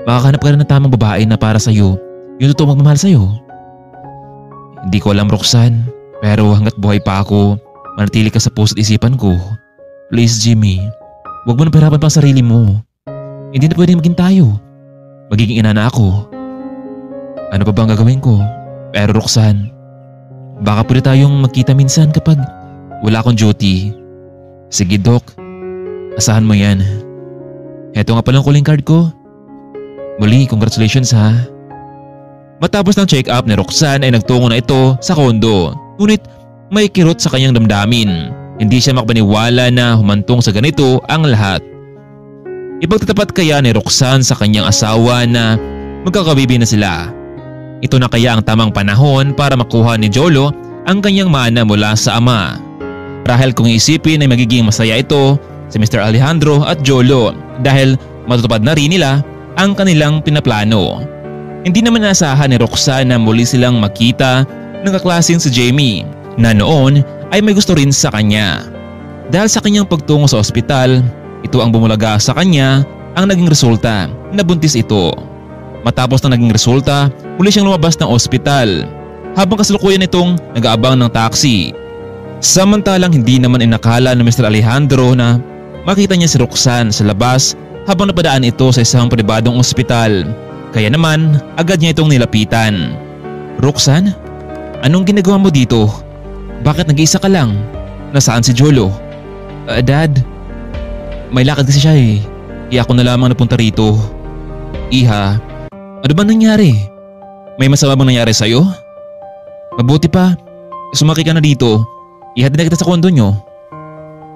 makakahanap ka rin ng tamang babae na para sa'yo. Yung totoo magmamahal sa'yo. Hindi ko alam Roxanne, pero hanggat buhay pa ako, manatili ka sa puso't isipan ko. Please Jimmy, huwag mo nang pahirapan pa ang sarili mo. Hindi na pwedeng maging tayo. magiging ina na ako. Ano pa bang gagawin ko? Pero Roxanne, baka pwede tayong magkita minsan kapag wala akong duty. Sige Doc, asahan mo yan. Heto nga palang calling card ko. Muli, congratulations ha. Matapos ng check-up ni Roxanne ay nagtungo na ito sa kondo. Ngunit may kirot sa kanyang damdamin. Hindi siya makapaniwala na humantong sa ganito ang lahat. Ipagtatapat kaya ni Roxanne sa kanyang asawa na magkakabibi na sila? Ito na kaya ang tamang panahon para makuha ni Jolo ang kanyang mana mula sa ama? Rahel kung iisipin ay magiging masaya ito si Mr. Alejandro at Jolo dahil matutupad na rin nila ang kanilang pinaplano. Hindi naman naasahan ni Roxanne na muli silang makita ng kaklaseng si Jamie na noon ay may gusto rin sa kanya. Dahil sa kanyang pagtungo sa ospital, ito ang bumulaga sa kanya ang naging resulta na buntis ito. Matapos na naging resulta, muli siyang lumabas ng ospital habang kasalukuyan itong nag-aabang ng taxi. Samantalang hindi naman inakala ni Mr. Alejandro na makita niya si Roxanne sa labas habang napadaan ito sa isang pribadong ospital. Kaya naman agad niya itong nilapitan. Roxanne, anong ginagawa mo dito? Bakit nag-iisa ka lang? Nasaan si Jolo? Dad, may lakad kasi siya eh. Kaya ako na lamang napunta rito. Iha, ano ba nangyari? May masama bang nangyari sa'yo? Mabuti pa, sumaki ka na dito. Ihatid na kita sa kondo nyo.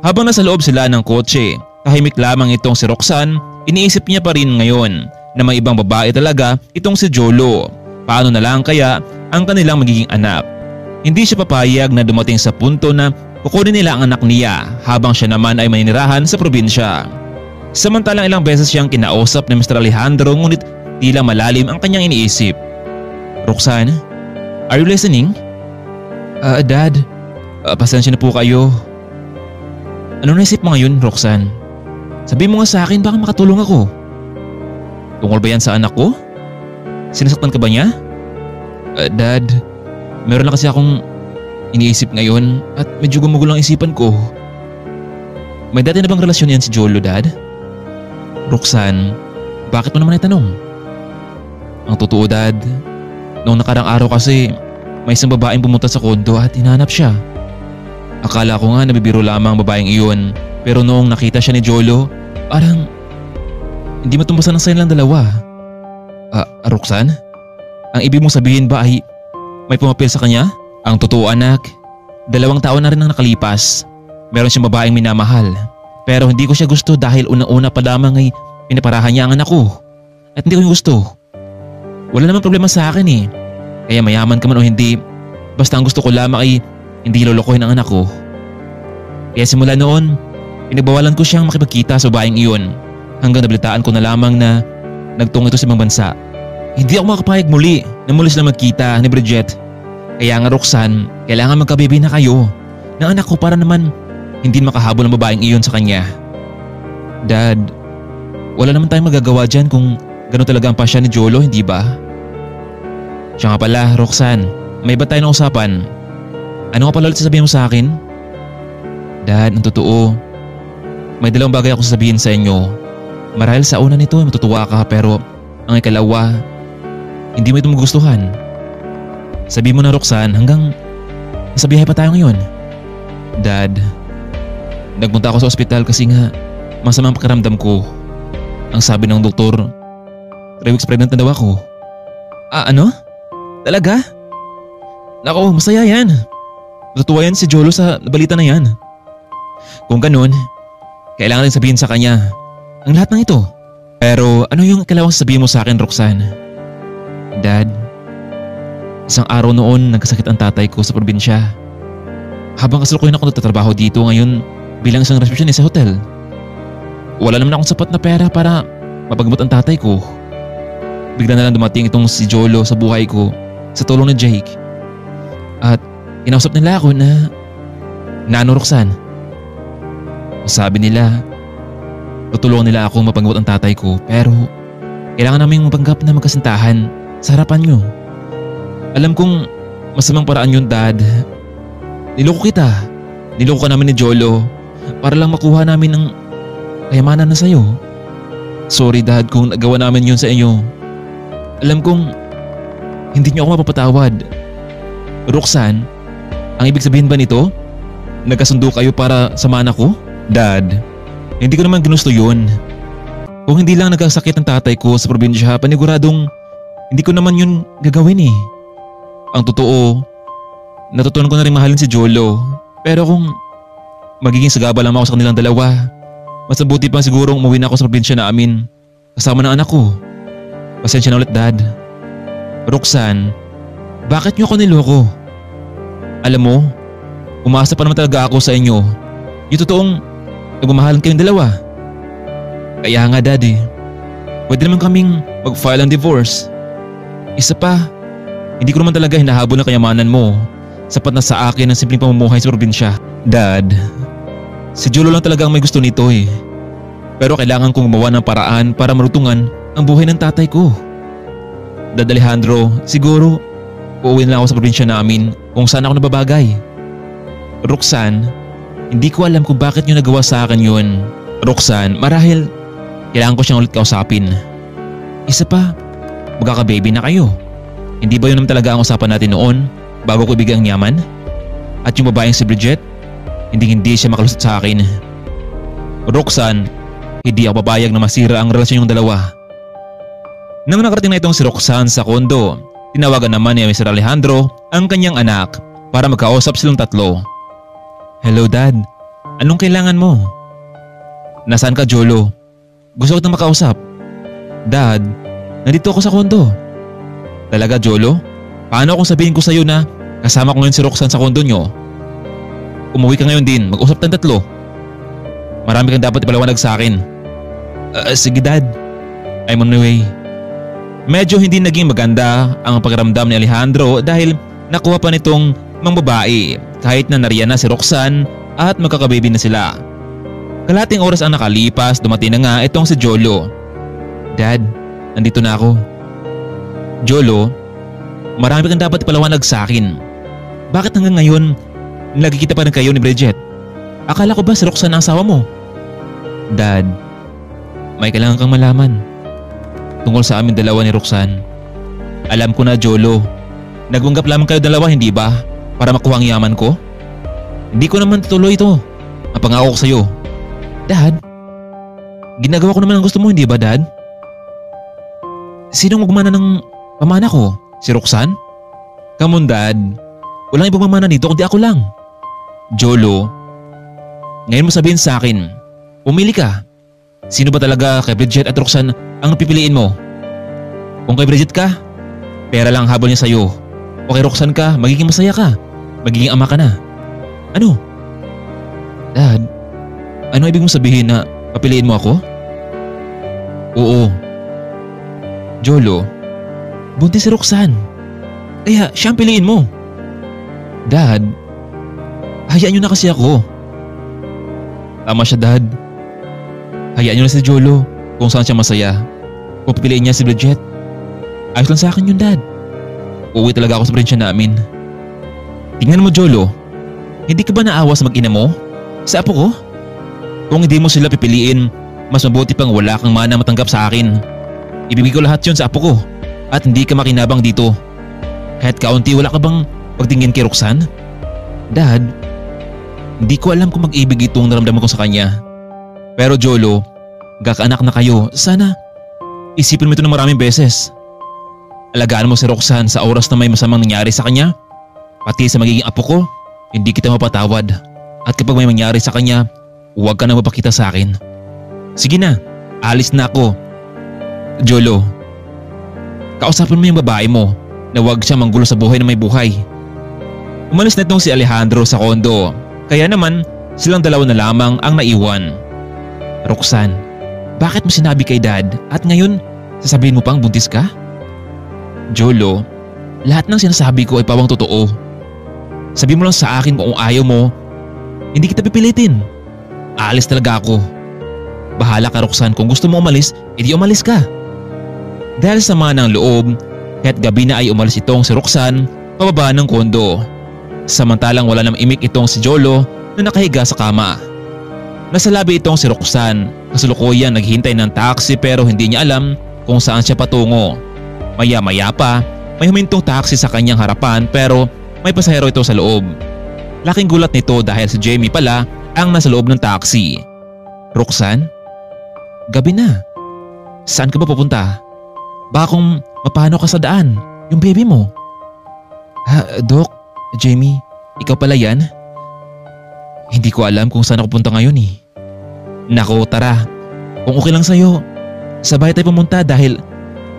Habang nasa loob sila ng kotse, tahimik lamang itong si Roxanne. Iniisip niya pa rin ngayon na may ibang babae talaga itong si Jolo. Paano na lang kaya ang kanilang magiging anak? Hindi siya papayag na dumating sa punto na kukunin nila ang anak niya habang siya naman ay maninirahan sa probinsya. Samantalang ilang beses siyang kinausap ni Mr. Alejandro ngunit tila malalim ang kanyang iniisip. Roxanne, are you listening? Dad, pasensya na po kayo. Ano naisip mo ngayon, Roxanne? Sabihin mo nga sa akin, baka makatulong ako. Tungkol ba yan sa anak ko? Sinasaktan ka ba niya? Dad, meron lang kasi akong iniisip ngayon at medyo gumugulo ang isipan ko. May dati na bang relasyon yan si Jolo, Dad? Roxanne, bakit mo naman itanong? Ang totoo, Dad, noong nakarang araw kasi may isang babaeng pumunta sa kondo at hinahanap siya. Akala ko nga nabibiro lamang ang babaeng iyon, pero noong nakita siya ni Jolo, parang hindi matumbasan ng silang dalawa. Roxanne, ang ibig mong sabihin ba ay may pumapil sa kanya? Ang totoo, anak, 2 taon na rin ang nakalipas. Meron siyang babaeng minamahal. Pero hindi ko siya gusto dahil una-una pa lamang ay pinaparahan niya ang anak ko. At hindi ko yung gusto. Wala naman problema sa akin eh. Kaya mayaman ka man o hindi, basta ang gusto ko lamang ay hindi lolokohin ang anak ko. Kaya simula noon, pinagbawalan ko siyang makipagkita sa babaeng iyon hanggang nabalitaan ko na lamang na nagtungo ito sa ibang bansa. Hindi ako makapayag muli na muli sila magkita ni Bridget. Kaya nga Roxanne, kailangan magkabibi na kayo ng anak ko para naman hindi makahabol ang babaeng iyon sa kanya. Dad, wala naman tayong magagawa dyan kung gano'n talaga ang pasya ni Jolo, hindi ba? Siya nga pala, Roxanne, may iba tayo na usapan. Ano nga pala ulit sasabihin mo sa akin? Dad, ang totoo, may 2 bagay ako sasabihin sa inyo. Marahil sa una nito matutuwa ka pero ang ikalawa, hindi mo ito magustuhan. Sabihin mo na Roxanne hanggang nasa biyahe pa tayo ngayon. Dad, nagpunta ako sa ospital kasi nga masamang pakiramdam ko. Ang sabi ng doktor, 3 weeks pregnant na daw ako. Ano? Talaga? Nako, masaya yan. Natutuwa yan si Jolo sa balita na yan. Kung ganun, kailangan rin sabihin sa kanya ang lahat ng ito. Pero ano yung ikalawang sabihin mo sa akin, Roxanne? Dad, isang araw noon nagkasakit ang tatay ko sa probinsya. Habang kasalukuyan ako nagtatrabaho dito ngayon bilang isang receptionist sa hotel. Wala naman akong sapat na pera para mapagamot ang tatay ko. Bigla na lang dumating itong si Jolo sa buhay ko sa tulong ni Jake. At inausap nila ako na ano Roxanne? Sabi nila tutulungan nila ako mapagamot ang tatay ko pero kailangan namin mapanggap na magkasintahan sa harapan nyo. Alam kong masamang paraan yun, Dad. Niloko kita. Niloko ka namin ni Jolo para lang makuha namin ang kayamanan na sa'yo. Sorry, Dad, kung nagawa namin yun sa inyo. Alam kong hindi niyo ako mapapatawad. Roxanne, ang ibig sabihin ba nito? Nagkasundo kayo para samahan ako? Dad, hindi ko naman ginusto yun. Kung hindi lang nagkasakit ang tatay ko sa probinsya, paniguradong hindi ko naman yun gagawin eh. Ang totoo, natutunan ko na rin mahalin si Jolo. Pero kung magiging sagaba lang ako sa kanilang dalawa, mas mabuti pa sigurong umuwi na ako sa probinsya namin kasama ng anak ko. Pasensya na ulit, Dad. Roxanne, bakit niyo ako niloko? Alam mo, umaasa pa naman talaga ako sa inyo. Yung totoong nagmamahalan kayong dalawa. Kaya nga, Daddy, pwede naman kaming mag-file ng divorce. Isa pa, hindi ko naman talaga hinahabol ang kayamanan mo. Sapat na sa akin ang simpleng pamumuhay sa probinsya. Dad, si Jolo lang talaga ang may gusto nito eh. Pero kailangan kong gumawa ng paraan para marutungan ang buhay ng tatay ko. Dad Alejandro, siguro uuwi na lang ako sa probinsya namin kung saan ako nababagay. Roxanne, hindi ko alam kung bakit niyo nagawa sa akin yun. Roxanne, marahil kailangan ko siyang ulit kausapin. Isa pa, magkaka-baby na kayo. Hindi ba yun naman talaga ang usapan natin noon bago ko ibigay ang yaman? At yung babaeng si Bridget, hindi siya makalusot sa akin. Roxanne, hindi ako papayag na masira ang relasyon yung dalawa. Nang nakarating na itong si Roxanne sa kondo, tinawagan naman ni Mr. Alejandro ang kanyang anak para magkausap silang tatlo. Hello, Dad. Anong kailangan mo? Nasaan ka, Jolo? Gusto kitang makausap. Dad, nandito ako sa kondo. Talaga, Jolo? Paano kung sabihin ko sa iyo na kasama ko ngayon si Roxanne sa kondo nyo? Umuwi ka ngayon din, mag-usap tayong tatlo. Marami kang dapat ipaliwanag sa akin. Sige, Dad. I'm on my way. Medyo hindi naging maganda ang pakiramdam ni Alejandro dahil nakuha pa nitong mang babae kahit na nariyan na si Roxanne at magkakababy na sila. Kalating oras ang nakalipas, dumating na nga itong si Jolo. Dad, nandito na ako. Jolo, marami kang dapat ipaliwanag sa akin. Bakit hanggang ngayon nagkikita pa rin kayo ni Bridget? Akala ko ba si Roxanne ang asawa mo? Dad, may kailangan kang malaman tungkol sa amin dalawa ni Roxanne. Alam ko na, Jolo, nagwanggap lamang kayo dalawa, hindi ba? Para makuha ang yaman ko? Hindi ko naman tuloy ito. Ang pangako ko sa'yo. Dad, ginagawa ko naman ang gusto mo, hindi ba, Dad? Sinong magmana ng pamana ko? Si Roxanne? Come on, Dad. Walang ibang mamana dito kundi ako lang. Jolo, ngayon mo sabihin sa akin, pumili ka. Sino ba talaga kay Bridget at Roxanne ang pipiliin mo? Kung kay Bridget ka, pera lang habol niya sa'yo. O kay Roxanne ka, magiging masaya ka. Magiging ama ka na. Ano? Dad, ano ibig mong sabihin na papiliin mo ako? Oo. Jolo, buntis si Roxanne. Kaya siya ang piliin mo. Dad, hayaan niyo na kasi ako. Tama siya, Dad. Hayaan niyo na si Jolo kung saan siya masaya. Kung pipiliin niya si Bridget, ayos lang sa akin yun, Dad. Uuwi talaga ako sa probinsya namin. Tingnan mo, Jolo. Hindi ka ba naawa sa mag-ina mo? Sa apo ko? Kung hindi mo sila pipiliin, mas mabuti pang wala kang mana matanggap sa akin. Ibibigay ko lahat yun sa apo ko at hindi ka makinabang dito. Kahit kaunti, wala ka bang pagtingin kay Roxanne? Dad, hindi ko alam kung mag-ibig itong naramdaman ko sa kanya. Pero Jolo, gakaanak na kayo, sana isipin mo ito ng maraming beses. Alagaan mo si Roxanne sa oras na may masamang nangyari sa kanya. Pati sa magiging apo ko, hindi kita mapatawad. At kapag may mangyari sa kanya, huwag ka na mapakita sa akin. Sige na, alis na ako. Jolo, kausapin mo yung babae mo na huwag siya manggulo sa buhay na may buhay. Umalis na itong si Alejandro sa kondo. Kaya naman, silang dalawa na lamang ang naiwan. Roxanne, bakit mo sinabi kay Dad at ngayon sasabihin mo pang buntis ka? Jolo, lahat ng sinasabi ko ay pawang totoo. Sabi mo lang sa akin kung ayaw mo, hindi kita pipilitin. Aalis talaga ako. Bahala ka, Roxanne, kung gusto mo umalis, edi umalis ka. Dahil sa sama ng loob, kahit gabi na ay umalis itong si Roxanne pababa ng kondo. Samantalang wala namang imik itong si Jolo na nakahiga sa kama. Nasa labi itong si Roxanne, kasalukuyan naghihintay ng taxi pero hindi niya alam kung saan siya patungo. Maya-maya pa, may humintong taxi sa kanyang harapan pero may pasahero ito sa loob. Laking gulat nito dahil si Jamie pala ang nasa loob ng taxi. Roxanne? Gabi na. Saan ka ba pupunta? Baka kung mapano ka sa daan, yung baby mo. Doc, Jamie, ikaw pala yan? Hindi ko alam kung saan ako punta ngayon eh. Nako, tara. Kung okay lang sa'yo, sabay tayo pumunta dahil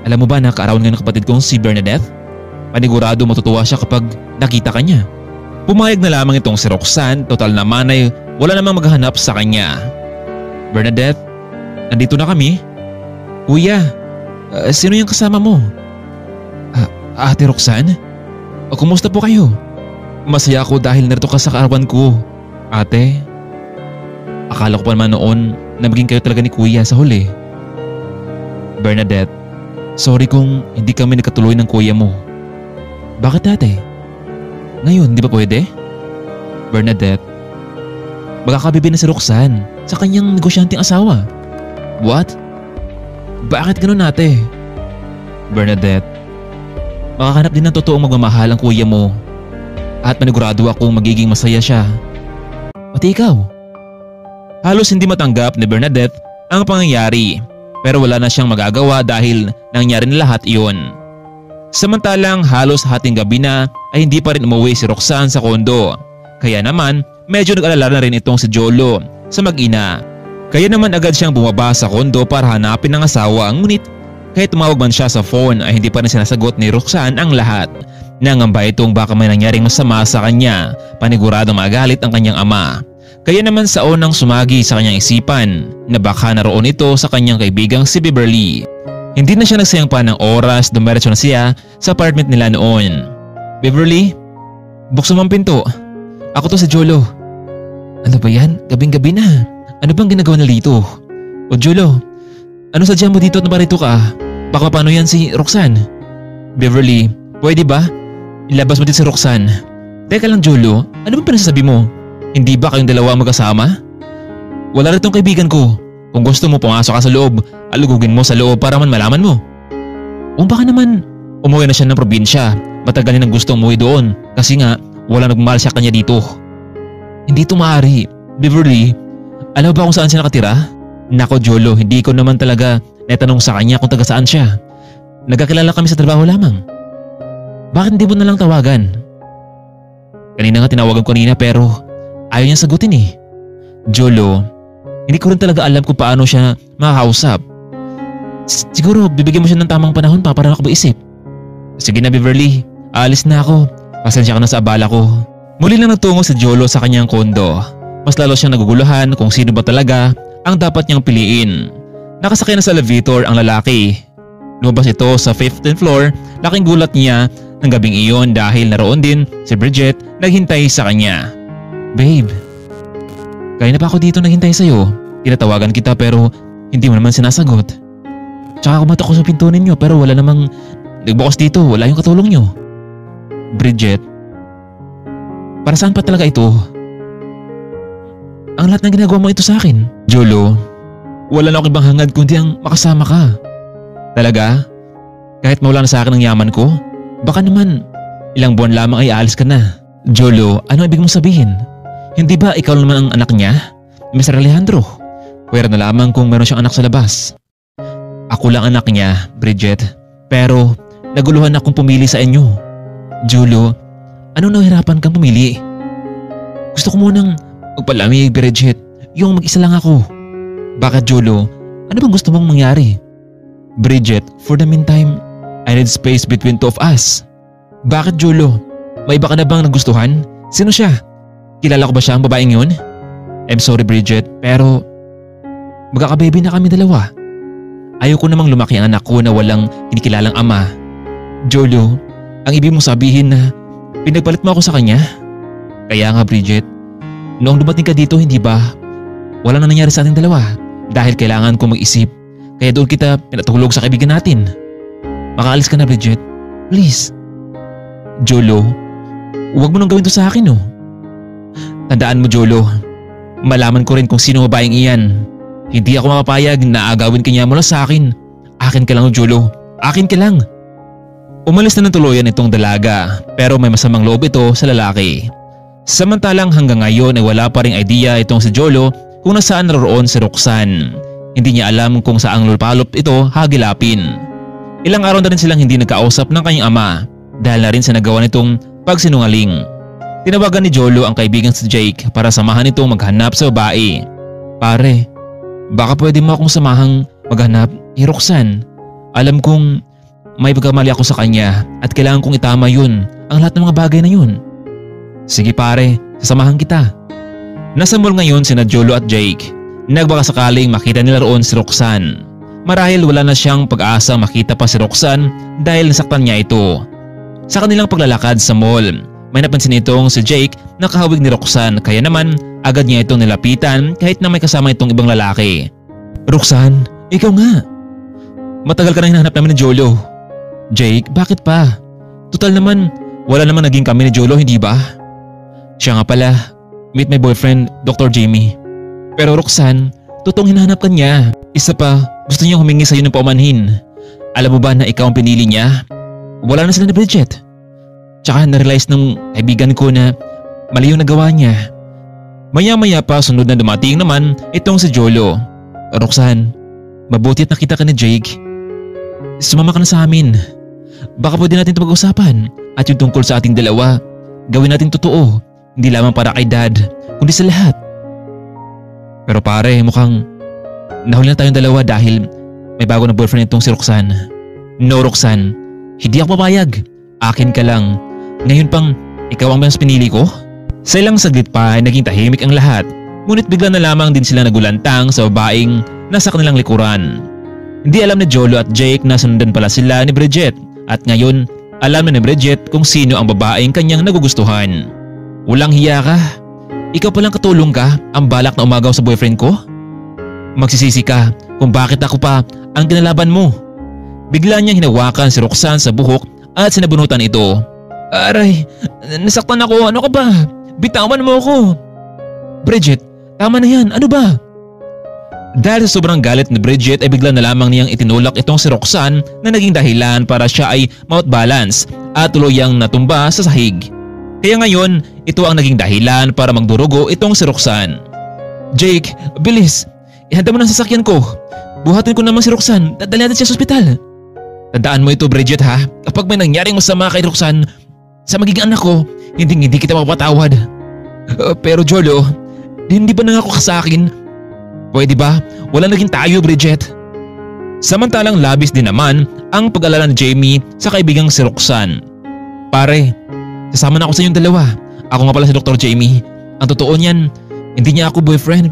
alam mo ba na kaarawan nga ng kapatid kong si Bernadette? Panigurado matutuwa siya kapag nakita ka niya. Pumayag na lamang itong si Roxanne, total naman ay wala namang maghahanap sa kanya. Bernadette, nandito na kami. Kuya, sino yung kasama mo? Ate Roxanne? Kumusta po kayo? Masaya ako dahil narito ka sa kaarawan ko. Ate, akala ko pa naman noon na maging kayo talaga ni Kuya sa huli. Bernadette, sorry kung hindi kami nagkatuloy ng kuya mo. Bakit ate? Ngayon, di ba pwede? Bernadette, magkakabibi na si Roxanne sa kanyang negosyanteng asawa. What? Bakit ganun ate? Bernadette, makahanap din ng totoong magmamahal ang kuya mo at manigurado akong magiging masaya siya. Pati ikaw. Halos hindi matanggap ni Bernadette ang pangyayari pero wala na siyang magagawa dahil nangyari na lahat iyon. Samantalang halos hating gabi na ay hindi pa rin umuwi si Roxanne sa kondo. Kaya naman medyo nag-alala na rin itong si Jolo sa mag-ina. Kaya naman agad siyang bumaba sa kondo para hanapin ng asawa, ngunit kahit tumawag man siya sa phone ay hindi pa rin sinasagot ni Roxanne ang lahat. Nangamba itong baka may nangyaring masama sa kanya, paniguradong magalit ang kanyang ama. Kaya naman sa unang sumagi sa kanyang isipan na baka naroon ito sa kanyang kaibigang si Beverly. Hindi na siya nagsayang pa ng oras, dumiretso na siya sa apartment nila noon. Beverly, buksan mo ang pinto. Ako to si Jolo. Ano ba yan? Gabing-gabi na. Ano bang ginagawa na dito? O Jolo, ano sadya mo dito at naparito ka? Baka paano yan si Roxanne? Beverly, pwede ba? Ilabas mo din si Roxanne. Teka lang Jolo, ano bang pinasasabi mo? Hindi ba kayong dalawa magkasama? Wala rin tong kaibigan ko. Kung gusto mo pumasok ka sa loob, alugugin mo sa loob para man malaman mo. O baka naman, umuwi na siya ng probinsya. Matagal nang gusto umuwi doon kasi nga wala nagmahal sa kanya dito. Hindi ito maaari. Beverly, alam mo ba kung saan siya nakatira? Nako Jolo, hindi ko naman talaga natanong sa kanya kung taga saan siya. Nagkakilala kami sa trabaho lamang. Bakit hindi mo na lang tawagan? Kanina nga tinawagan ko kanina pero ayaw niyang sagutin eh. Jolo, hindi ko rin talaga alam kung paano siya makakausap. Siguro bibigyan mo siya ng tamang panahon pa para makapaisip. Sige na Beverly, aalis na ako. Pasensya ka na sa abala ko. Muli lang nagtungo si Jolo sa kanyang kondo. Mas lalo siyang naguguluhan kung sino ba talaga ang dapat niyang piliin. Nakasakay na sa elevator ang lalaki. Lumabas ito sa 15th floor. Laking gulat niya ng gabing iyon dahil naroon din si Bridget naghintay sa kanya. Babe, kaya na pa ako dito naghintay sa'yo. Tinatawagan kita pero hindi mo naman sinasagot. Tsaka kumatok ko sa pinto ninyo pero wala namang nagbukas dito. Wala yung katulong nyo. Bridget, para saan pa talaga ito? Ang lahat ng ginagawa mo ito sa akin. Jolo, wala na akong ibang hangad kundi ang makasama ka. Talaga? Kahit mawala na sa akin ang yaman ko? Baka naman ilang buwan lamang ay aalis ka na. Jolo, ano ibig mong sabihin? Hindi ba ikaw naman ang anak niya? Mr. Alejandro? Pwera na lamang kung meron siyang anak sa labas. Ako lang anak niya, Bridget. Pero naguluhan akong pumili sa inyo. Jolo, anong nahirapan kang pumili? Gusto ko munang magpalamig, Bridget. Yung mag-isa lang ako. Bakit Jolo? Ano bang gusto mong mangyari? Bridget, for the meantime, I need space between two of us. Bakit Jolo? May iba ka na bang nagustuhan? Sino siya? Kilala ko ba siya ang babaeng yun? I'm sorry Bridget, pero magkakababy na kami dalawa. Ayoko namang lumaki ang anak ko na walang kinikilalang ama. Jolo, ang ibig mong sabihin na pinagpalit mo ako sa kanya? Kaya nga Bridget, noong dumating ka dito hindi ba wala na nangyari sa ating dalawa dahil kailangan ko mag-isip kaya doon kita pinatulog sa kaibigan natin. Makaalis ka na Bridget, please. Jolo, huwag mo nang gawin to sa akin oh. Tandaan mo Jolo, malaman ko rin kung sino babaeng iyan. Hindi ako mapapayag na agawin kanya mula sa akin. Akin ka lang Jolo, akin ka lang. Umalis na ng tuluyan itong dalaga pero may masamang loob ito sa lalaki. Samantalang hanggang ngayon ay wala pa ring idea itong si Jolo kung nasaan naroon si Roxanne. Hindi niya alam kung saang lupalop ito hagilapin. Ilang araw na rin silang hindi nagkausap ng kanyang ama dahil na rin sa nagawa nitong pagsinungaling. Tinawagan ni Jolo ang kaibigan si Jake para samahan itong maghanap sa babae. Pare, baka pwede mo akong samahang maghanap ni Roxanne. Alam kong may pagkamali ako sa kanya at kailangan kong itama yun, ang lahat ng mga bagay na yun. Sige pare, sasamahan kita. Nasa mall ngayon sina Jolo at Jake. Nagbaka sakaling makita nila roon si Roxanne. Marahil wala na siyang pag-asa makita pa si Roxanne dahil nasaktan niya ito. Sa kanilang paglalakad sa mall, may napansin itong si Jake na kahawig ni Roxanne kaya naman agad niya itong nilapitan kahit na may kasama itong ibang lalaki. Roxanne, ikaw nga. Matagal ka na hinahanap namin ni Jolo. Jake, bakit pa? Total naman, wala naman naging kami ni Jolo, hindi ba? Siya nga pala, meet my boyfriend, Dr. Jamie. Pero Roxanne, totoong hinahanap ka niya. Isa pa, gusto niya humingi sa iyo ng paumanhin. Alam mo ba na ikaw ang pinili niya? Wala na sila ni Bridget. Tsaka na-realize ng kaibigan ko na mali yung nagawa niya. Maya-maya pa sunod na dumating naman itong si Jolo. Roxanne, mabuti at nakita ka ni Jake. Sumama ka na sa amin. Baka pwede natin ito pag-usapan at yung tungkol sa ating dalawa, gawin natin totoo. Hindi lamang para kay Dad, kundi sa lahat. Pero pare, mukhang nahuli na tayong dalawa dahil may bago na boyfriend itong si Roxanne. No Roxanne, hindi ako papayag. Akin ka lang. Ngayon pang ikaw ang mas pinili ko? Sa ilang saglit pa ay naging tahimik ang lahat. Ngunit bigla na lamang din sila nagulantang sa babaeng nasa kanilang likuran. Hindi alam ni Jolo at Jake na sundan pala sila ni Bridget at ngayon alam na ni Bridget kung sino ang babaeng kanyang nagugustuhan. Walang hiya ka. Ikaw palang katulong ka ang balak na umagaw sa boyfriend ko? Magsisisi ka kung bakit ako pa ang kinalaban mo. Bigla niyang hinawakan si Roxanne sa buhok at sinabunutan ito. Aray, nasaktan ako. Ano ka ba? Bitawan mo ako. Bridget, tama na yan. Ano ba? Dahil sa sobrang galit ni Bridget ay bigla na lamang niyang itinulak itong si Roxanne na naging dahilan para siya ay ma-outbalance at tuluyang natumba sa sahig. Kaya ngayon, ito ang naging dahilan para magdurugo itong si Roxanne. Jake, bilis. Ihanda mo ng sasakyan ko. Buhatin ko naman si Roxanne. Dadali natin siya sa ospital. Tandaan mo ito Bridget ha. Kapag may nangyaring masama kay Roxanne, sa magiging anak ko, hindi kita mapapatawad. Pero Jolo, hindi ba nangako ka sa akin? Pwede ba? Wala naging tayo Bridget. Samantalang labis din naman ang pag-alala ni Jamie sa kaibigang si Roxanne. Pare, sasama na ako sa inyong dalawa. Ako nga pala si Dr. Jamie. Ang totoo niyan, hindi niya ako boyfriend.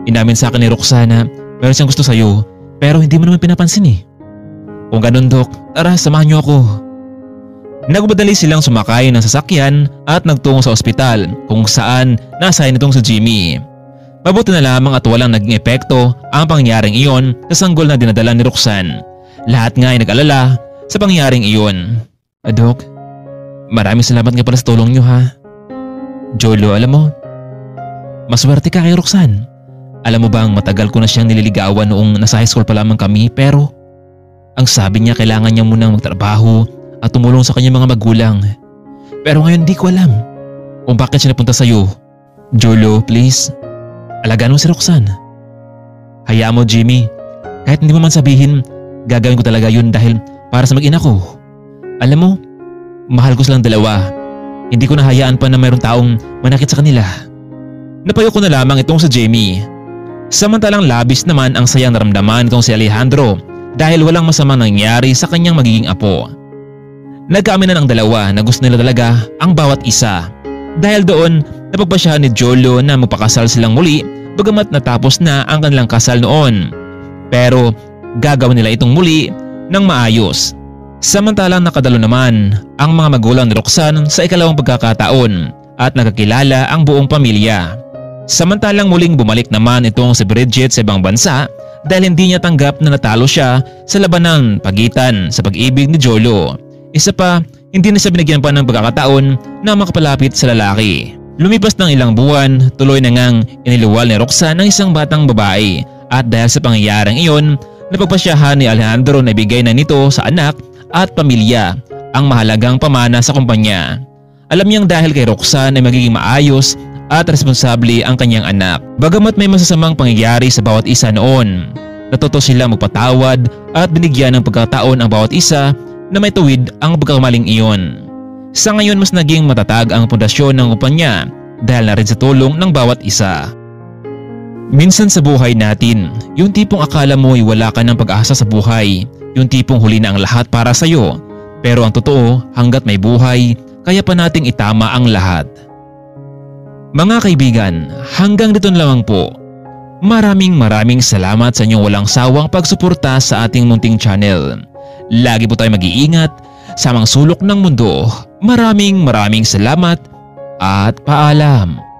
Inamin sa akin ni Roxanne na meron siyang gusto sa'yo pero hindi mo naman pinapansin eh. Kung ganun Dok, tara samahan niyo ako. Nagbadali silang sumakay ng sasakyan at nagtungo sa ospital kung saan nasahin itong si Jimmy. Mabuti na lamang at walang naging epekto ang pangyaring iyon sa sanggol na dinadala ni Roxanne. Lahat nga ay nag-alala sa pangyaring iyon. Dok, maraming salamat nga pala sa tulong niyo ha. Jolo, alam mo, maswerte ka kay Roxanne. Alam mo bang matagal ko na siyang nililigawan noong nasa high school pa lamang kami pero ang sabi niya kailangan niya munang magtrabaho at tumulong sa kanyang mga magulang. Pero ngayon di ko alam kung bakit siya napunta sa iyo. Jolo, please, alagaan mo si Roxanne. Hayaan mo Jimmy, kahit hindi mo man sabihin, gagawin ko talaga yun dahil para sa mag-ina ko. Alam mo, mahal ko silang dalawa. Hindi ko nahayaan pa na mayroong taong manakit sa kanila. Napayo ko na lamang itong si Jamie. Samantalang labis naman ang sayang naramdaman itong si Alejandro dahil walang masamang nangyari sa kanyang magiging apo. Nagkaaminan ang dalawa na gusto nila talaga ang bawat isa. Dahil doon, napagpasyahan ni Jolo na magpakasal silang muli bagamat natapos na ang kanilang kasal noon. Pero gagawin nila itong muli ng maayos. Samantalang nakadalo naman ang mga magulang ni Roxanne sa ikalawang pagkakataon at nakakilala ang buong pamilya. Samantalang muling bumalik naman itong si Bridget sa ibang bansa dahil hindi niya tanggap na natalo siya sa labanan pagitan sa pag-ibig ni Jolo. Isa pa, hindi na siya binigyan pa ng pagkakataon na makapalapit sa lalaki. Lumipas ng ilang buwan, tuloy na ngang iniluwal ni Roxanne ng isang batang babae at dahil sa pangyayaring iyon, napagpasyahan ni Alejandro na ibigay na nito sa anak at pamilya ang mahalagang pamana sa kumpanya. Alam niyang dahil kay Roxanne ay magiging maayos at responsable ang kanyang anak. Bagamat may masasamang pangyayari sa bawat isa noon, natuto sila magpatawad at binigyan ng pagkataon ang bawat isa na may tuwid ang pagkamaling iyon. Sa ngayon mas naging matatag ang pundasyon ng kumpanya dahil na rin sa tulong ng bawat isa. Minsan sa buhay natin, yung tipong akala mo ay wala ka ng pag-asa sa buhay, yung tipong huli na ang lahat para sa'yo, pero ang totoo hanggat may buhay, kaya pa nating itama ang lahat. Mga kaibigan, hanggang dito na lamang po. Maraming salamat sa inyong walang sawang pagsuporta sa ating munting channel. Lagi po tayo mag-iingat sa mga sulok ng mundo. Maraming salamat at paalam.